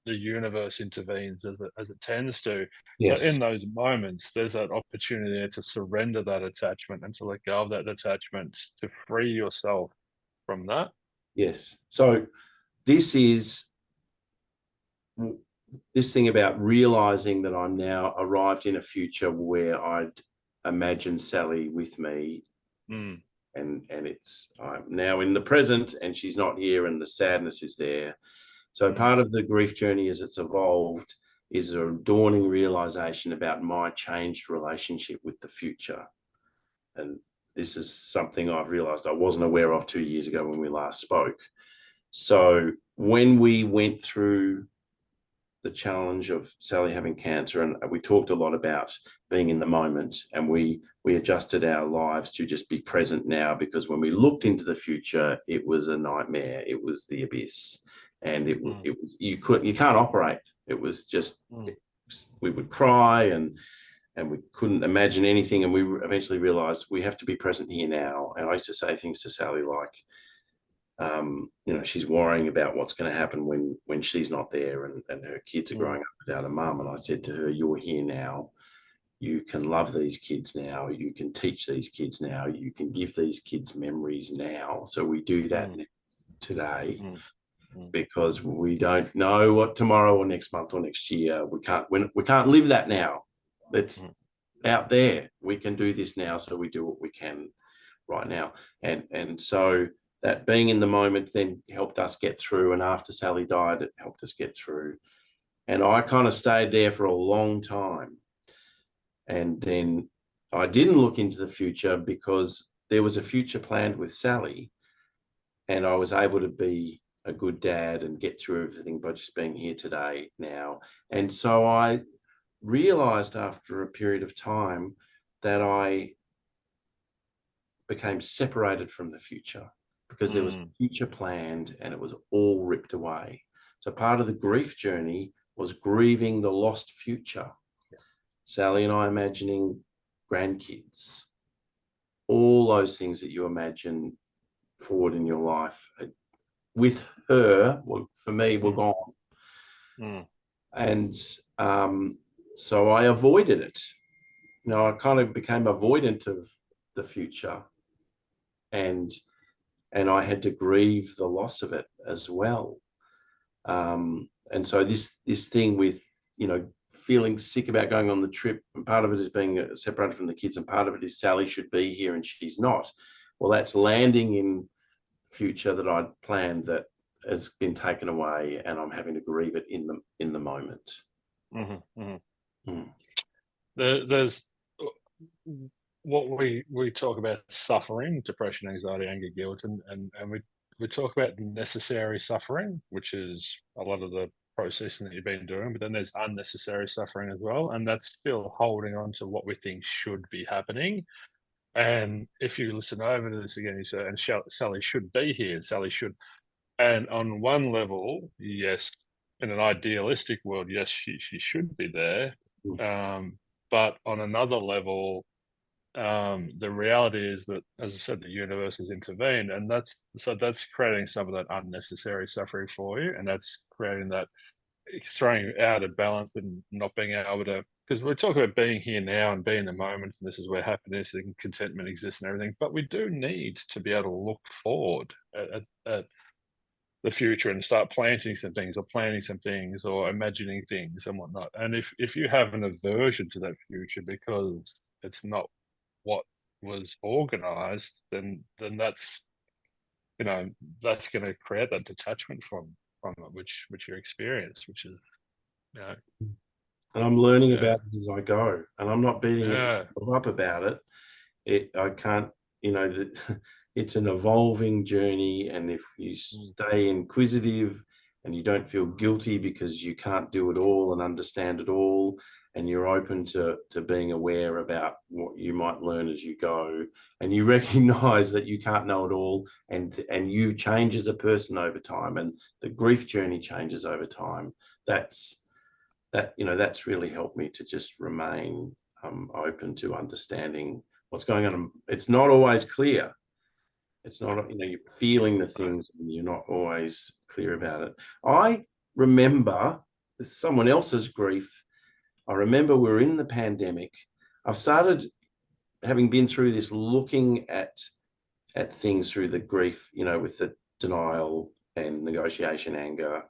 the universe intervenes as it tends to. So Yes. in those moments, there's that opportunity there to surrender that attachment and to let go of that attachment, to free yourself from that. Yes. So this is this thing about realizing that I'm now arrived in a future where I'd imagine Sally with me, Mm. and I'm now in the present and she's not here, and the sadness is there. So part of the grief journey as it's evolved is a dawning realization about my changed relationship with the future. And this is something I've realized I wasn't aware of 2 years ago when we last spoke. So when we went through the challenge of Sally having cancer, and we talked a lot about being in the moment, and we adjusted our lives to just be present now, because when we looked into the future, it was a nightmare. It was the abyss, and it was you can't operate. It was just we would cry and we couldn't imagine anything, and we eventually realized we have to be present here now. And I used to say things to Sally like, she's worrying about what's going to happen when she's not there, and her kids are growing up without a mum. And I said to her, you're here now. You can love these kids now. You can teach these kids now. You can give these kids memories now. So we do that today, because we don't know what tomorrow or next month or next year. We can't live that now. It's out there. We can do this now. So we do what we can right now. And so that being in the moment then helped us get through. And after Sally died, it helped us get through. And I kind of stayed there for a long time. And then I didn't look into the future because there was a future planned with Sally. And I was able to be a good dad and get through everything by just being here today now. And so I realized after a period of time that I became separated from the future, because there was a future planned and it was all ripped away. So part of the grief journey was grieving the lost future. Sally and I imagining grandkids, all those things that you imagine forward in your life with her, well, for me, were gone. And so I avoided it. I kind of became avoidant of the future, and I had to grieve the loss of it as well. And so this thing with, feeling sick about going on the trip, and part of it is being separated from the kids, and part of it is Sally should be here and she's not. Well, that's landing in future that I'd planned that has been taken away, and I'm having to grieve it in the moment. There's what we talk about: suffering, depression, anxiety, anger, guilt, and we talk about necessary suffering, which is a lot of the processing that you've been doing, but then there's unnecessary suffering as well, and that's still holding on to what we think should be happening. And if you listen over to this again, you say, and Sally should be here, Sally should. And on one level, yes, in an idealistic world, yes, she should be there. But on another level, the reality is that, as I said, the universe has intervened, and that's creating some of that unnecessary suffering for you, and that's creating that, throwing you out of balance and not being able to. Because we're talking about being here now and being in the moment, and this is where happiness and contentment exists and everything. But we do need to be able to look forward at the future and start planting some things, or planning some things, or imagining things and whatnot. And if you have an aversion to that future because it's not what was organized, then that's that's going to create that detachment from it, which you experience, which is and I'm learning about it as I go, and I'm not beating myself up about it. I can't, it's an evolving journey, and if you stay inquisitive and you don't feel guilty because you can't do it all and understand it all, and you're open to being aware about what you might learn as you go, and you recognize that you can't know it all, and you change as a person over time, and the grief journey changes over time. That's really helped me to just remain open to understanding what's going on. It's not always clear. It's not, you're feeling the things and you're not always clear about it. I remember someone else's grief. I remember we were in the pandemic. I've started, having been through this, looking at things through the grief, with the denial and negotiation anger.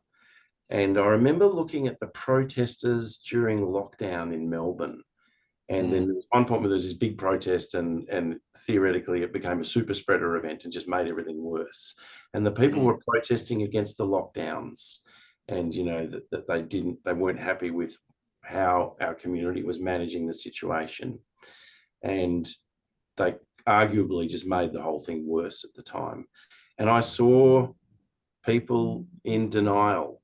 And I remember looking at the protesters during lockdown in Melbourne. And then there was one point where there was this big protest, and theoretically it became a super spreader event and just made everything worse. And the people were protesting against the lockdowns, and that they weren't happy with how our community was managing the situation, and they arguably just made the whole thing worse at the time. And I saw people in denial,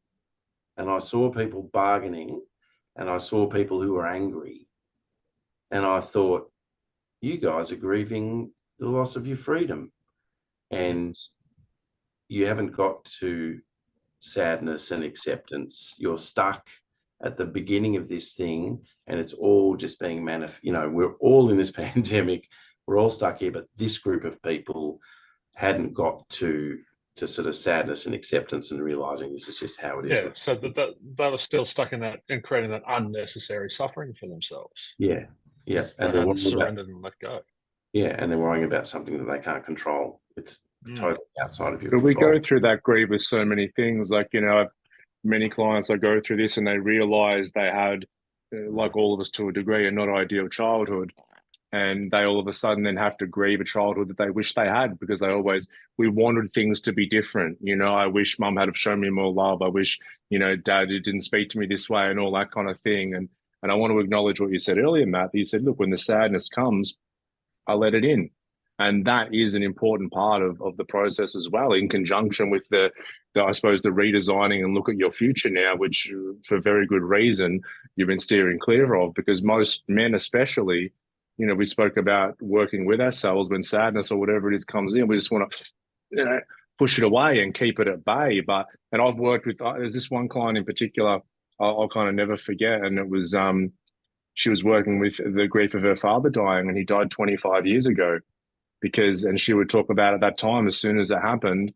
and I saw people bargaining, and I saw people who were angry. And I thought, you guys are grieving the loss of your freedom, and you haven't got to sadness and acceptance. You're stuck at the beginning of this thing, and it's all just being we're all in this pandemic. We're all stuck here, but this group of people hadn't got to sort of sadness and acceptance and realizing this is just how it is. Yeah, so that was still stuck in that and creating that unnecessary suffering for themselves. Yeah. Yes, and they hadn't surrendered and let go. Yeah, and they're worrying about something that they can't control. It's totally outside of your control. But we go through that grief with so many things. Like, many clients, I go through this and they realize they had, like all of us to a degree, a not ideal childhood. And they all of a sudden then have to grieve a childhood that they wish they had, because we wanted things to be different. I wish mum had have shown me more love. I wish, dad didn't speak to me this way, and all that kind of thing. And I want to acknowledge what you said earlier, Matt. You said, look, when the sadness comes, I let it in. And that is an important part of the process as well, in conjunction with the I suppose, the redesigning and look at your future now, which for very good reason you've been steering clear of, because most men especially, we spoke about working with ourselves when sadness or whatever it is comes in. We just want to, push it away and keep it at bay. And I've worked with, there's this one client in particular I'll kind of never forget. And it was, she was working with the grief of her father dying, and he died 25 years ago. And she would talk about at that time, as soon as it happened,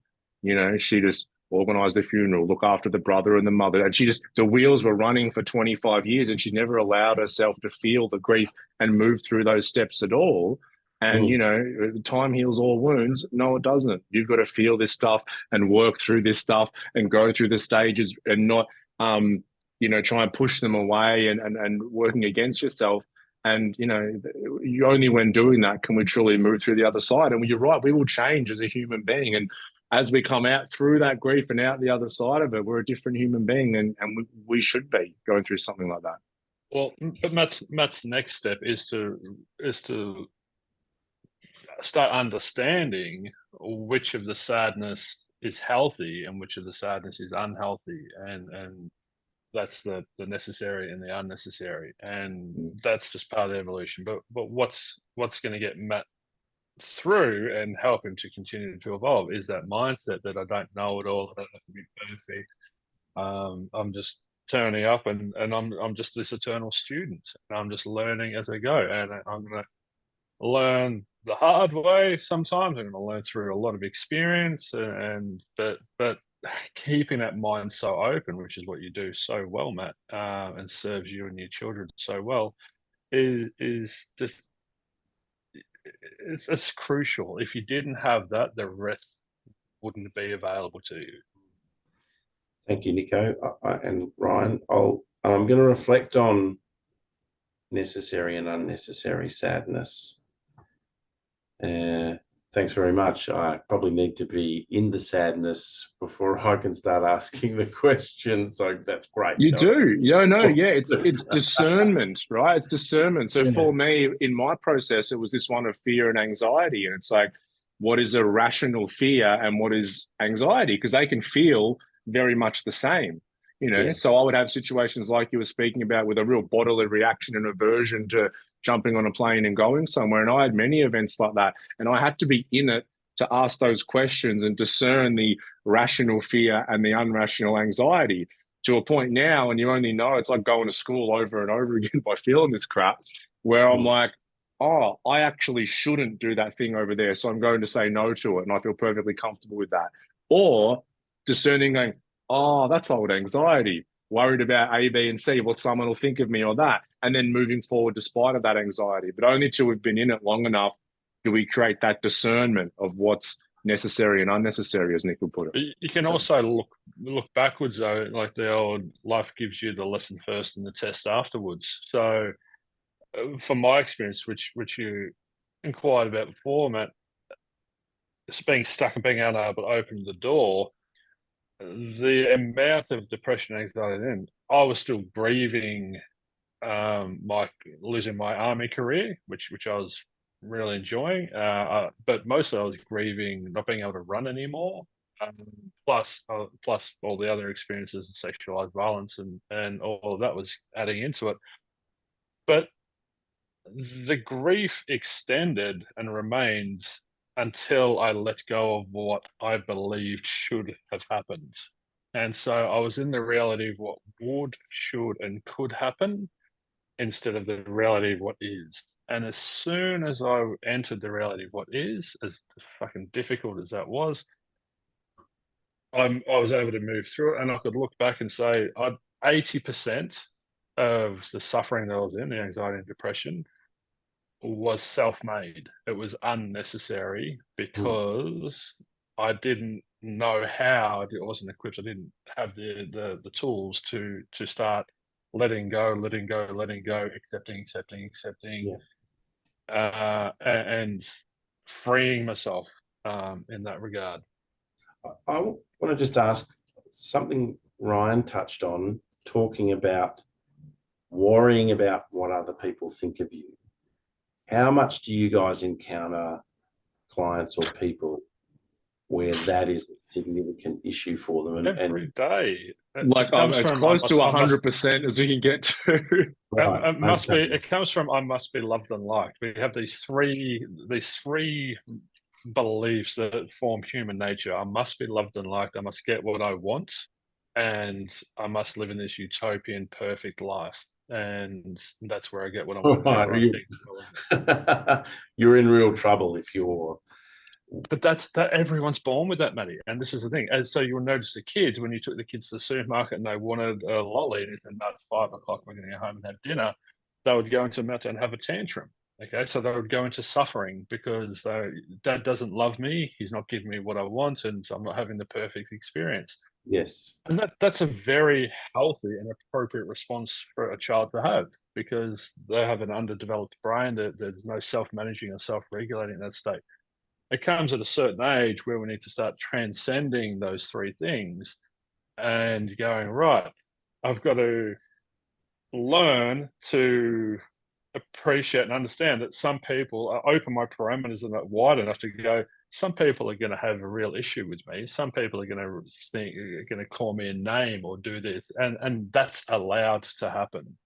she just organized the funeral, look after the brother and the mother. And the wheels were running for 25 years, and she never allowed herself to feel the grief and move through those steps at all. And, time heals all wounds. No, it doesn't. You've got to feel this stuff and work through this stuff and go through the stages, and not, try and push them away and working against yourself. And, only when doing that can we truly move through the other side. And you're right, we will change as a human being. And as we come out through that grief and out the other side of it, we're a different human being, and we should be going through something like that. Well, but Matt's next step is to start understanding which of the sadness is healthy and which of the sadness is unhealthy, and that's the necessary and the unnecessary, and that's just part of the evolution. But what's going to get Matt through and help him to continue to evolve is that mindset that I don't know it all, I don't have to be perfect. I'm just turning up, and I'm just this eternal student, and I'm just learning as I go, and I'm going to learn the hard way sometimes. I'm going to learn through a lot of experience, but keeping that mind so open, which is what you do so well, Matt, and serves you and your children so well, is just, it's crucial. If you didn't have that, the rest wouldn't be available to you. Thank you, Nico. And Ryan, I'm going to reflect on necessary and unnecessary sadness. Thanks very much. I probably need to be in the sadness before I can start asking the questions. So that's great. You do. It's discernment, right? It's discernment. So for me, in my process, it was this one of fear and anxiety. And it's like, what is a rational fear and what is anxiety? Because they can feel very much the same. Yes. So I would have situations like you were speaking about with a real bodily reaction and aversion to jumping on a plane and going somewhere. And I had many events like that. And I had to be in it to ask those questions and discern the rational fear and the unrational anxiety to a point now. And you only know it's like going to school over and over again by feeling this crap, where I'm like, oh, I actually shouldn't do that thing over there. So I'm going to say no to it. And I feel perfectly comfortable with that. Or discerning, going, oh, that's old anxiety, worried about A, B, and C, what someone will think of me or that, and then moving forward despite of that anxiety. But only till we've been in it long enough do we create that discernment of what's necessary and unnecessary, as Nick would put it. You can also look backwards, though, like the old life gives you the lesson first and the test afterwards. So from my experience, which you inquired about before, Matt, it's being stuck and being unable to open the door, the amount of depression and anxiety then, I was still grieving losing my army career, which I was really enjoying. But mostly I was grieving not being able to run anymore. Plus all the other experiences of sexualized violence and all of that was adding into it. But the grief extended and remained until I let go of what I believed should have happened. And so I was in the reality of what would, should, and could happen instead of the reality of what is. And as soon as I entered the reality of what is, as fucking difficult as that was, I was able to move through it, and I could look back and say 80% of the suffering that I was in, the anxiety and depression, was self-made. It was unnecessary because I didn't know how. I wasn't equipped. I didn't have the tools to start letting go, accepting, and freeing myself in that regard. I want to just ask something Ryan touched on, talking about worrying about what other people think of you. How much do you guys encounter clients or people where that is a significant issue for them? Every day. Like as close to 100% as we can get to. It must be. It comes from I must be loved and liked. We have these three beliefs that form human nature. I must be loved and liked. I must get what I want, and I must live in this utopian perfect life. And that's where I get what I want. You're in real trouble if you're. But that's that. Everyone's born with that, Matty. And this is the thing. As so you'll notice the kids when you took the kids to the supermarket and they wanted a lolly, and it's about 5 o'clock, we're going to go home and have dinner. They would go into meltdown and have a tantrum. Okay, so they would go into suffering because Dad doesn't love me. He's not giving me what I want, and so I'm not having the perfect experience. Yes. And that's a very healthy and appropriate response for a child to have because they have an underdeveloped brain. There's no self-managing or self-regulating in that state. It comes at a certain age where we need to start transcending those three things and going, right, I've got to learn to appreciate and understand that some people open my parameters are not wide enough to go, some people are going to have a real issue with me. Some people are going to call me a name or do this. And that's allowed to happen.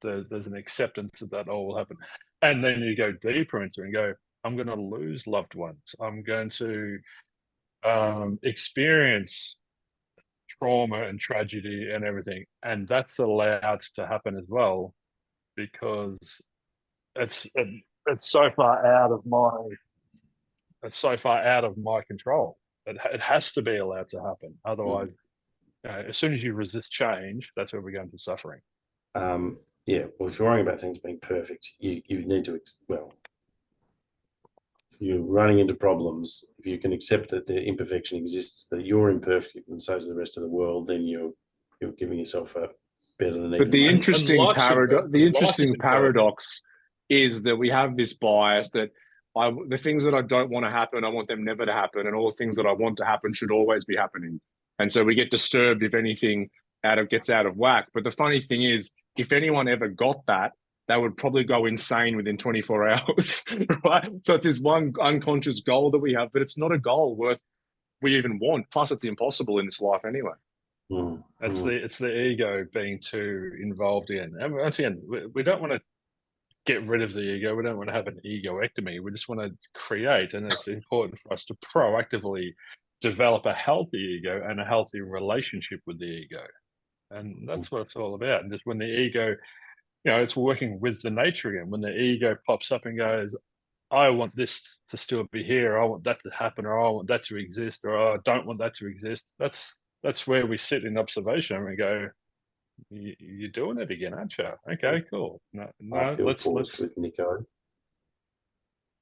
There's an acceptance that all will happen. And then you go deeper into it and go, I'm going to lose loved ones. I'm going to experience trauma and tragedy and everything. And that's allowed to happen as well because it's so far out of my control. It has to be allowed to happen. Otherwise, as soon as you resist change, that's where we go into suffering. Yeah. Well, if you're worrying about things being perfect, you need to, you're running into problems. If you can accept that the imperfection exists, that you're imperfect and so is the rest of the world, then you're giving yourself a better than. But the interesting paradox is that we have this bias that the things that I don't want to happen, I want them never to happen, and all the things that I want to happen should always be happening. And so we get disturbed if anything gets out of whack. But the funny thing is, if anyone ever got that, they would probably go insane within 24 hours, right? So it's this one unconscious goal that we have, but it's not a goal worth we even want. Plus, it's impossible in this life anyway. It's the ego being too involved in. And once again, we don't want to get rid of the ego. We don't want to have an egoectomy. We just want to create, and it's important for us to proactively develop a healthy ego and a healthy relationship with the ego. And that's what it's all about. And just when the ego, it's working with the nature again. When the ego pops up and goes, I want this to still be here, or I want that to happen, or I want that to exist, or I don't want that to exist. That's where we sit in observation and we go, you're doing it again, aren't you? Okay, cool. No, let's with Nico.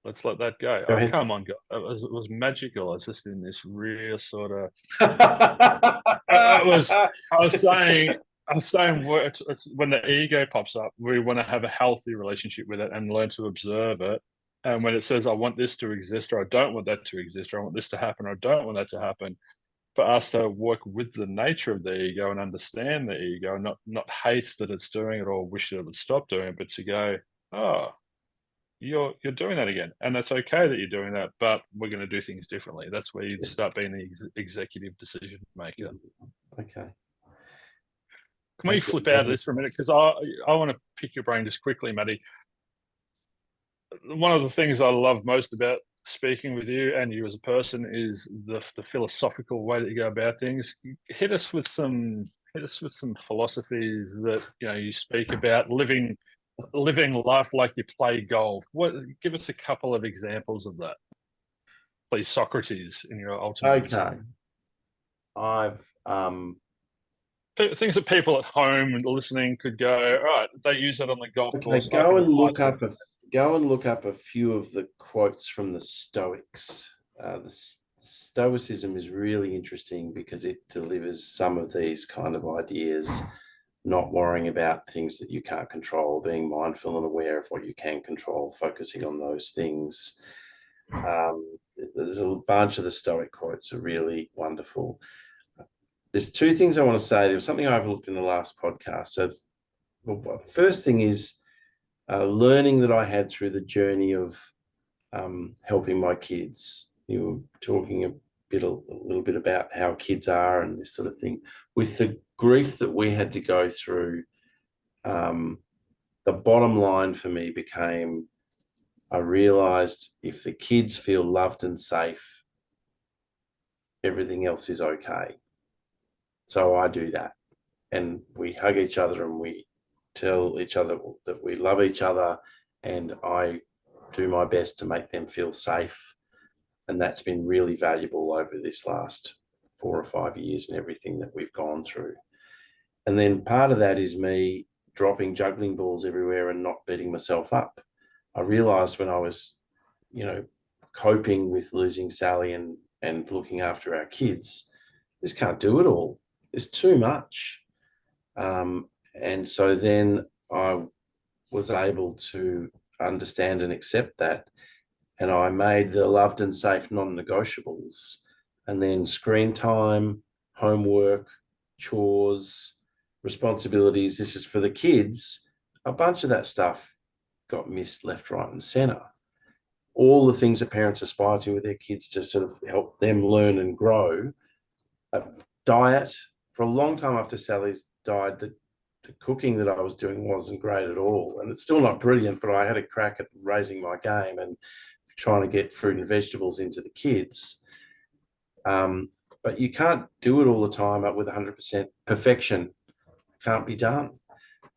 Let's let that go. Go ahead. Come on, God. It was magical. It's just in this real sort of. I was saying, it's when the ego pops up, we want to have a healthy relationship with it and learn to observe it. And when it says, I want this to exist, or I don't want that to exist, or I want this to happen, or I don't want that to happen, for us to work with the nature of the ego and understand the ego, not hate that it's doing it or wish that it would stop doing it, but to go, oh, you're doing that again, and that's okay that you're doing that, but we're going to do things differently. That's where you start being the executive decision maker. Okay. Can we flip out of this for a minute? Because I want to pick your brain just quickly, Matty. One of the things I love most about speaking with you and you as a person is the philosophical way that you go about things. Hit us with some philosophies that you speak about living life like you play golf. Give us a couple of examples of that, please, Socrates, in your ultimate wisdom. I've things that people at home and listening could go, all right, they use that on the golf course. Go and look up a few of the quotes from the Stoics. Stoicism is really interesting because it delivers some of these kind of ideas, not worrying about things that you can't control, being mindful and aware of what you can control, focusing on those things. There's a bunch of the Stoic quotes are really wonderful. There's two things I want to say. There was something I overlooked in the last podcast. So the first thing is learning that I had through the journey of helping my kids. You were talking a little bit about how kids are and this sort of thing. With the grief that we had to go through, the bottom line for me became, I realized if the kids feel loved and safe, everything else is okay. So I do that, and we hug each other and we tell each other that we love each other, and I do my best to make them feel safe. And that's been really valuable over this last 4 or 5 years and everything that we've gone through. And then part of that is me dropping juggling balls everywhere and not beating myself up. I realized when I was, coping with losing Sally and looking after our kids, I just can't do it all. There's too much. And so then I was able to understand and accept that. And I made the loved and safe non-negotiables. And then screen time, homework, chores, responsibilities. This is for the kids. A bunch of that stuff got missed left, right, and center. All the things that parents aspire to with their kids to sort of help them learn and grow. Diet. For a long time after Sally's died, the cooking that I was doing wasn't great at all. And it's still not brilliant, but I had a crack at raising my game and trying to get fruit and vegetables into the kids. But you can't do it all the time up with 100% perfection. Can't be done.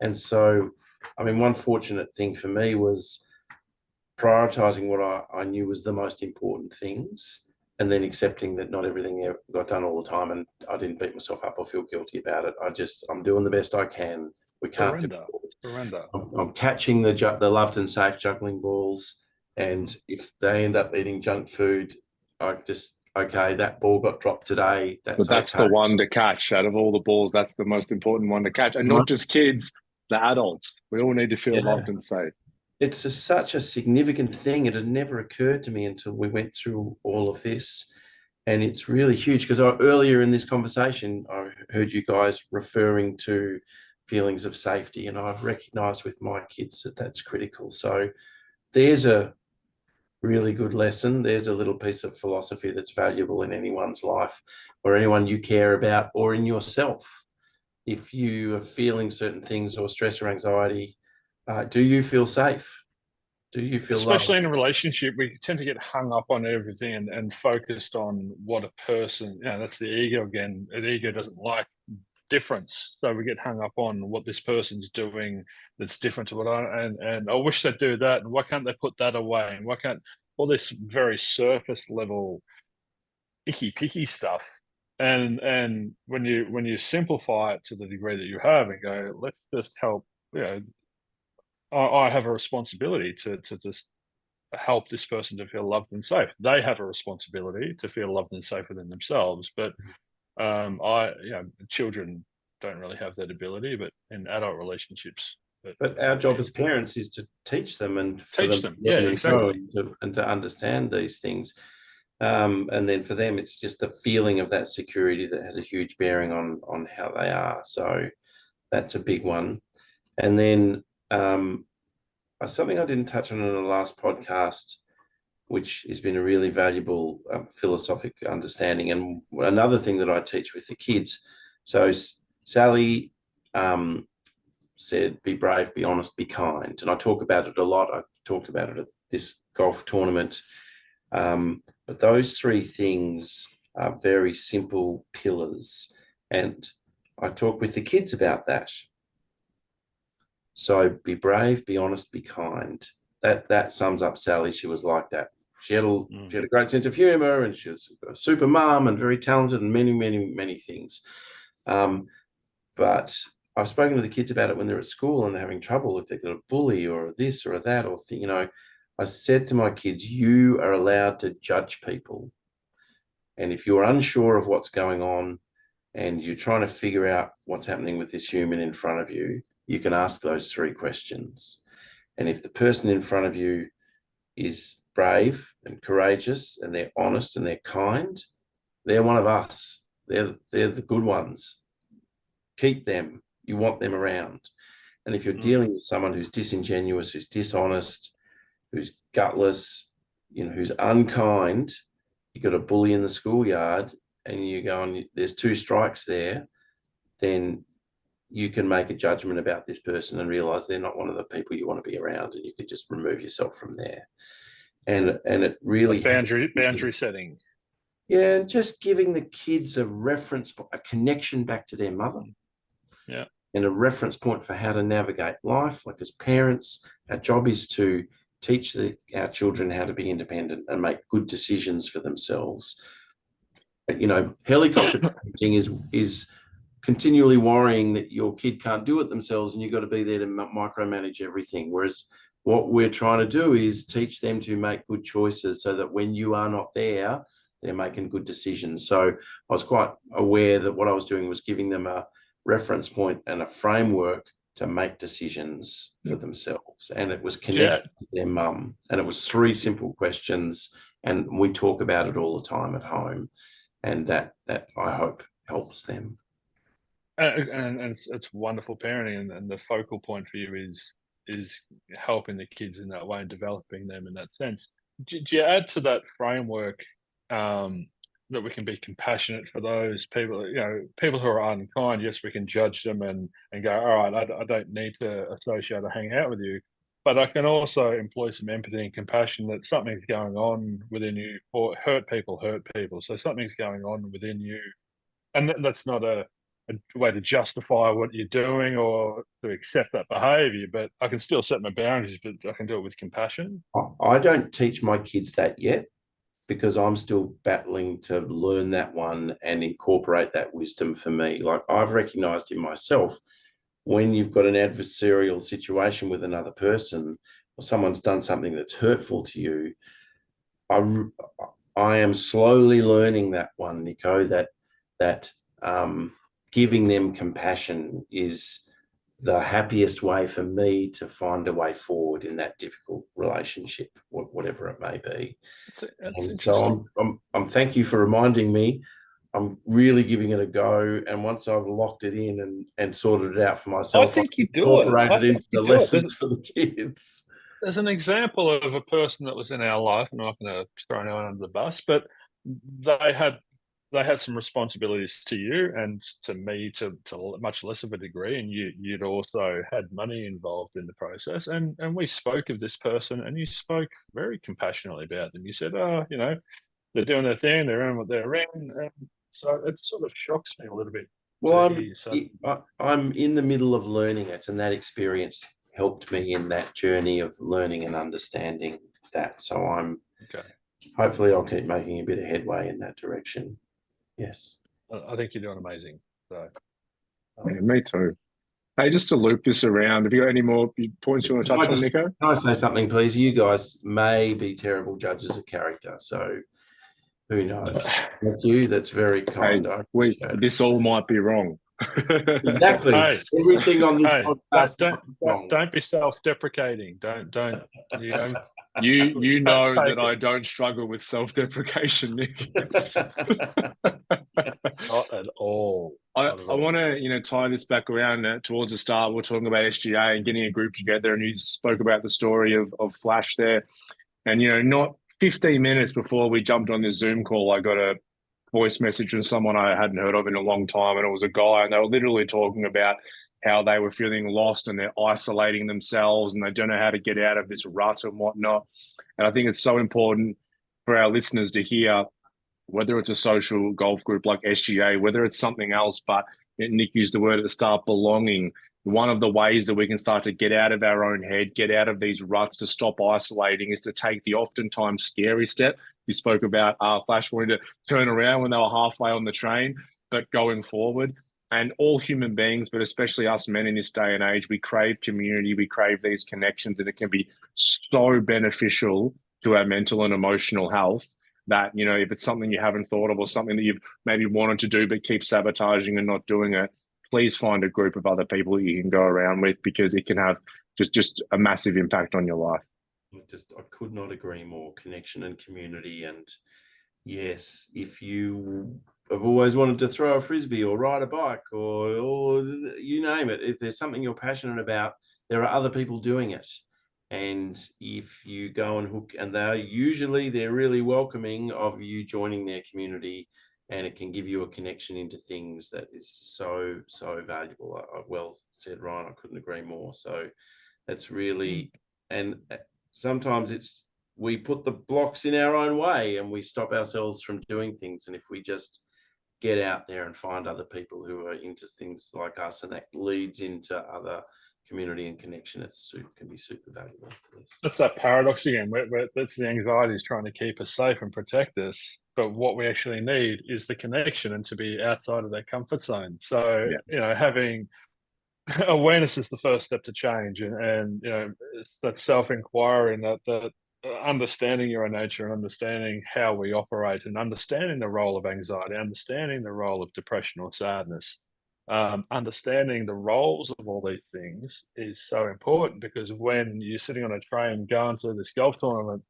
And so, one fortunate thing for me was prioritizing what I knew was the most important things, and then accepting that not everything got done all the time, and I didn't beat myself up or feel guilty about it. I'm doing the best I can. We can't surrender. I'm catching the loved and safe juggling balls, and if they end up eating junk food, okay, that ball got dropped today. That's the one to catch out of all the balls. That's the most important one to catch, and not just kids, the adults. We all need to feel loved and safe. It's such a significant thing. It had never occurred to me until we went through all of this. And it's really huge because earlier in this conversation, I heard you guys referring to feelings of safety, and I've recognized with my kids that that's critical. So there's a really good lesson. There's a little piece of philosophy that's valuable in anyone's life or anyone you care about or in yourself. If you are feeling certain things or stress or anxiety, do you feel safe? Do you feel Especially loved? in a relationship, we tend to get hung up on everything and focused on what a person, that's the ego again. An ego doesn't like difference. So we get hung up on what this person's doing that's different to what and I wish they'd do that. And why can't they put that away? And why can't all this very surface level icky picky stuff? And when you simplify it to the degree that you have and go, let's just help, I have a responsibility to just help this person to feel loved and safe. They have a responsibility to feel loved and safe within themselves. But children don't really have that ability, but in adult relationships. But our job as parents is to teach them and for Teach them them. to Yeah, learn and grow exactly. and to understand these things. And then for them, it's just the feeling of that security that has a huge bearing on how they are. So that's a big one. And then something I didn't touch on in the last podcast, which has been a really valuable philosophic understanding, and another thing that I teach with the kids. So Sally said, be brave, be honest, be kind. And I talk about it a lot. I talked about it at this golf tournament. But those three things are very simple pillars. And I talk with the kids about that. So be brave, be honest, be kind. That sums up Sally. She was like that. She had a great sense of humor, and she was a super mom and very talented and many, many, many things. But I've spoken to the kids about it when they're at school and they're having trouble if they've got a bully or this or that or I said to my kids, you are allowed to judge people. And if you're unsure of what's going on and you're trying to figure out what's happening with this human in front of you, you can ask those three questions. And if the person in front of you is brave and courageous and they're honest and they're kind, they're one of us. They're the good ones. Keep them. You want them around. And if you're dealing with someone who's disingenuous, who's dishonest, who's gutless, who's unkind, you got a bully in the schoolyard and you go and there's two strikes there, then you can make a judgment about this person and realize they're not one of the people you want to be around, and you can just remove yourself from there. And it really boundary setting. Yeah, and just giving the kids a reference, a connection back to their mother. Yeah. And a reference point for how to navigate life. Like as parents, our job is to teach our children how to be independent and make good decisions for themselves. But, helicopter parenting is continually worrying that your kid can't do it themselves and you've got to be there to micromanage everything. Whereas what we're trying to do is teach them to make good choices so that when you are not there, they're making good decisions. So I was quite aware that what I was doing was giving them a reference point and a framework to make decisions for themselves. And it was connected to their mum. And it was three simple questions. And we talk about it all the time at home. And that I hope helps them. And it's wonderful parenting, and the focal point for you is helping the kids in that way and developing them in that sense. Do you add to that framework that we can be compassionate for those people, people who are unkind? Yes, we can judge them and go, all right, I don't need to associate or hang out with you, but I can also employ some empathy and compassion that something's going on within you, or hurt people. So something's going on within you, and that's not a way to justify what you're doing or to accept that behavior, but I can still set my boundaries, but I can do it with compassion. I don't teach my kids that yet because I'm still battling to learn that one and incorporate that wisdom for me. Like I've recognized in myself, when you've got an adversarial situation with another person or someone's done something that's hurtful to you, I am slowly learning that one, Nico, that giving them compassion is the happiest way for me to find a way forward in that difficult relationship, whatever it may be. And so I'm thank you for reminding me. I'm really giving it a go, and once I've locked it in and sorted it out for myself, I think you do it. incorporate it into the lessons for the kids. As an example of a person that was in our life, I'm not going to throw anyone under the bus, but they had some responsibilities to you and to me to much less of a degree, and you'd also had money involved in the process, and we spoke of this person, and you spoke very compassionately about them. You said, oh, they're doing their thing, they're in what they're in, and so it sort of shocks me a little bit. Well, I'm in the middle of learning it, and that experience helped me in that journey of learning and understanding that. So okay. Hopefully I'll keep making a bit of headway in that direction. Yes. I think you're doing amazing. So, yeah, me too. Hey, just to loop this around, have you got any more points you want to touch on, Nico? Can I say something, please? You guys may be terrible judges of character, so who knows? Thank you. That's very kind. Hey, this all might be wrong. Exactly. Hey, everything on this podcast. Don't be self-deprecating. Don't. You know that I don't struggle with self-deprecation, Nick. Not at all. I want to tie this back around towards the start. We're talking about SGA and getting a group together, and you spoke about the story of Flash there. And not 15 minutes before we jumped on this Zoom call, I got a voice message from someone I hadn't heard of in a long time, and it was a guy, and they were literally talking about how they were feeling lost and they're isolating themselves and they don't know how to get out of this rut and whatnot. And I think it's so important for our listeners to hear, whether it's a social golf group like SGA, whether it's something else, but Nick used the word at the start, belonging. One of the ways that we can start to get out of our own head, get out of these ruts, to stop isolating, is to take the oftentimes scary step. You spoke about Flash wanting to turn around when they were halfway on the train, but going forward. And all human beings, but especially us men in this day and age, we crave community, we crave these connections, and it can be so beneficial to our mental and emotional health that, if it's something you haven't thought of or something that you've maybe wanted to do but keep sabotaging and not doing it, please find a group of other people that you can go around with, because it can have just a massive impact on your life. I could not agree more. Connection and community. And yes, if you have always wanted to throw a frisbee or ride a bike or you name it, if there's something you're passionate about, there are other people doing it. And if you go and hook, and they're really welcoming of you joining their community, and it can give you a connection into things that is so, so valuable. Well said, Ryan. I couldn't agree more. So that's really, and sometimes we put the blocks in our own way and we stop ourselves from doing things. And if we just get out there and find other people who are into things like us, and that leads into other community and connection, can be super valuable. Yes. That's that paradox again. That's the anxiety is trying to keep us safe and protect us. But what we actually need is the connection and to be outside of that comfort zone. So, having awareness is the first step to change. And it's that self-inquiry and that understanding your own nature and understanding how we operate and understanding the role of anxiety, understanding the role of depression or sadness. Understanding the roles of all these things is so important, because when you're sitting on a train going to this golf tournament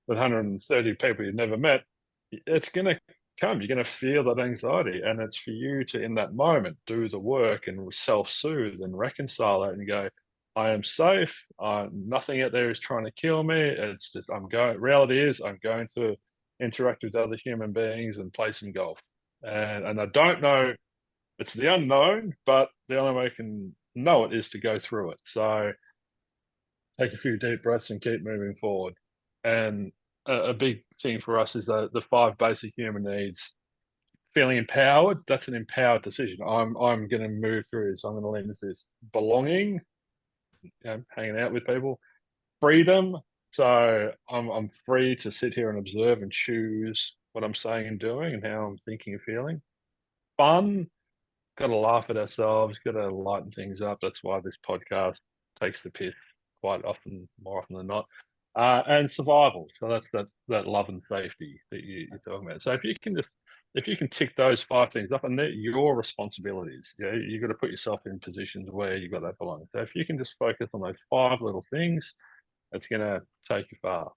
with 130 people you've never met, it's going to come. You're going to feel that anxiety, and it's for you to, in that moment, do the work and self-soothe and reconcile it and go, I am safe. Nothing out there is trying to kill me. It's just reality is I'm going to interact with other human beings and play some golf. And I don't know. It's the unknown, but the only way I can know it is to go through it. So take a few deep breaths and keep moving forward. And a big thing for us is the 5 basic human needs. Feeling empowered, that's an empowered decision. I'm going to move through this. I'm going to lean into this. Belonging, hanging out with people. Freedom, so I'm free to sit here and observe and choose what I'm saying and doing and how I'm thinking and feeling. Fun, got to laugh at ourselves, got to lighten things up. That's why this podcast takes the piss quite often, more often than not. And survival. So that's that love and safety that you're talking about. So if you can tick those 5 things up, and they're your responsibilities, you've got to put yourself in positions where you've got that belonging. So if you can just focus on those 5 little things, it's going to take you far.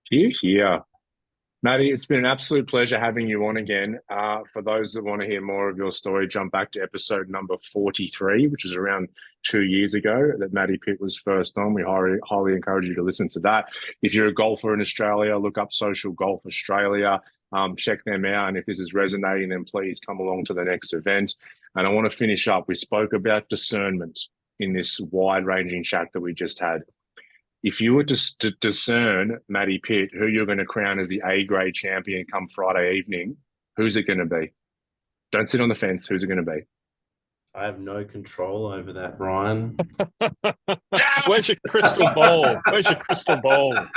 Here. Matty, it's been an absolute pleasure having you on again. For those that want to hear more of your story, jump back to episode number 43, which is around 2 years ago that Matty Pitt was first on. We highly encourage you to listen to that. If you're a golfer in Australia, look up Social Golf Australia. Check them out. And if this is resonating, then please come along to the next event. And I want to finish up. We spoke about discernment in this wide-ranging chat that we just had. If you were to discern, Matty Pitt, who you're going to crown as the A-grade champion come Friday evening, who's it going to be? Don't sit on the fence. Who's it going to be? I have no control over that, Ryan. Where's your crystal ball? Where's your crystal ball? Play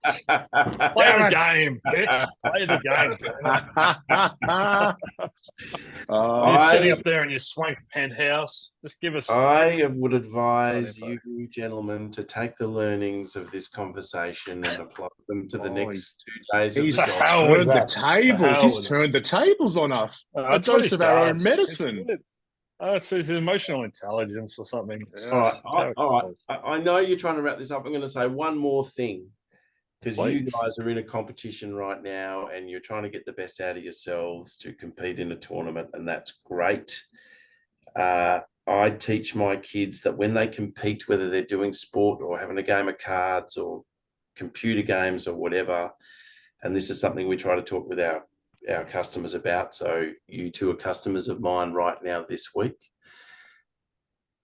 the game, bitch. Play the game. You're sitting up there in your swank penthouse. Just give us. I would advise you, gentlemen, to take the learnings of this conversation and apply them to the next 2 days. He's of turned the tables. He's turned the tables on us. A dose of our own medicine. It's his emotional intelligence or something. All right. I know you're trying to wrap this up. I'm going to say one more thing, because you guys are in a competition right now and you're trying to get the best out of yourselves to compete in a tournament, and that's great. I teach my kids that when they compete, whether they're doing sport or having a game of cards or computer games or whatever, and this is something we try to talk with our customers about. So you two are customers of mine right now this week.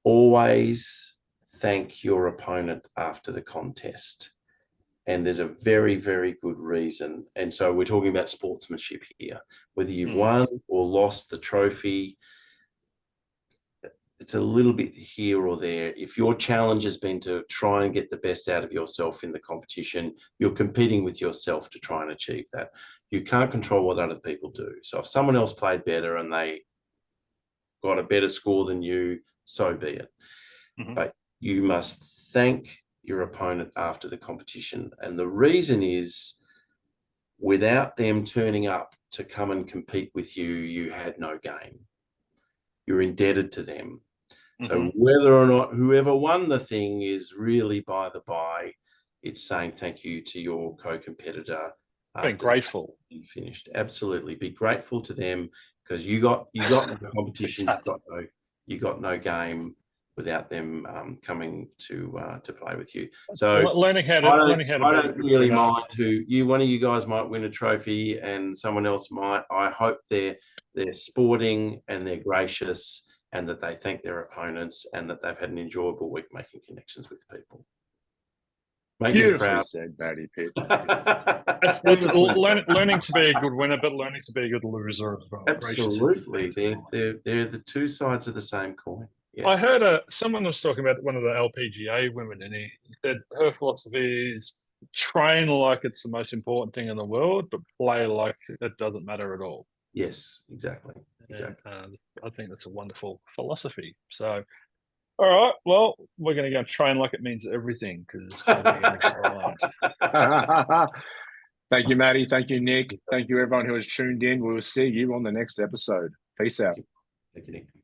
Always thank your opponent after the contest. And there's a very, very good reason. And so we're talking about sportsmanship here. Whether you've won or lost the trophy, it's a little bit here or there. If your challenge has been to try and get the best out of yourself in the competition, you're competing with yourself to try and achieve that. You can't control what other people do. So if someone else played better and they got a better score than you, so be it. But you must thank your opponent after the competition. And the reason is, without them turning up to come and compete with you, you had no game. You're indebted to them. So whether or not whoever won the thing is really by the by, it's saying thank you to your co-competitor. Being grateful. You finished. Absolutely. Be grateful to them, because you got no competition, you got no game without them coming to play with you. So learning how to I don't really mind one of you guys might win a trophy and someone else might. I hope they're sporting and they're gracious, and that they thank their opponents, and that they've had an enjoyable week making connections with people. Make me proud. Said, Matty Pitt. It's learning to be a good winner, but learning to be a good loser as well. Absolutely. They're the two sides of the same coin. Yes. I heard someone was talking about one of the LPGA women, and he said her philosophy is train like it's the most important thing in the world, but play like it doesn't matter at all. Yes, exactly. I think that's a wonderful philosophy. So, all right, well, we're going to go train like it means everything, because it's going to be Thank you, Matty. Thank you, Nick. Thank you, everyone who has tuned in. We will see you on the next episode. Peace out. Thank you, Nick.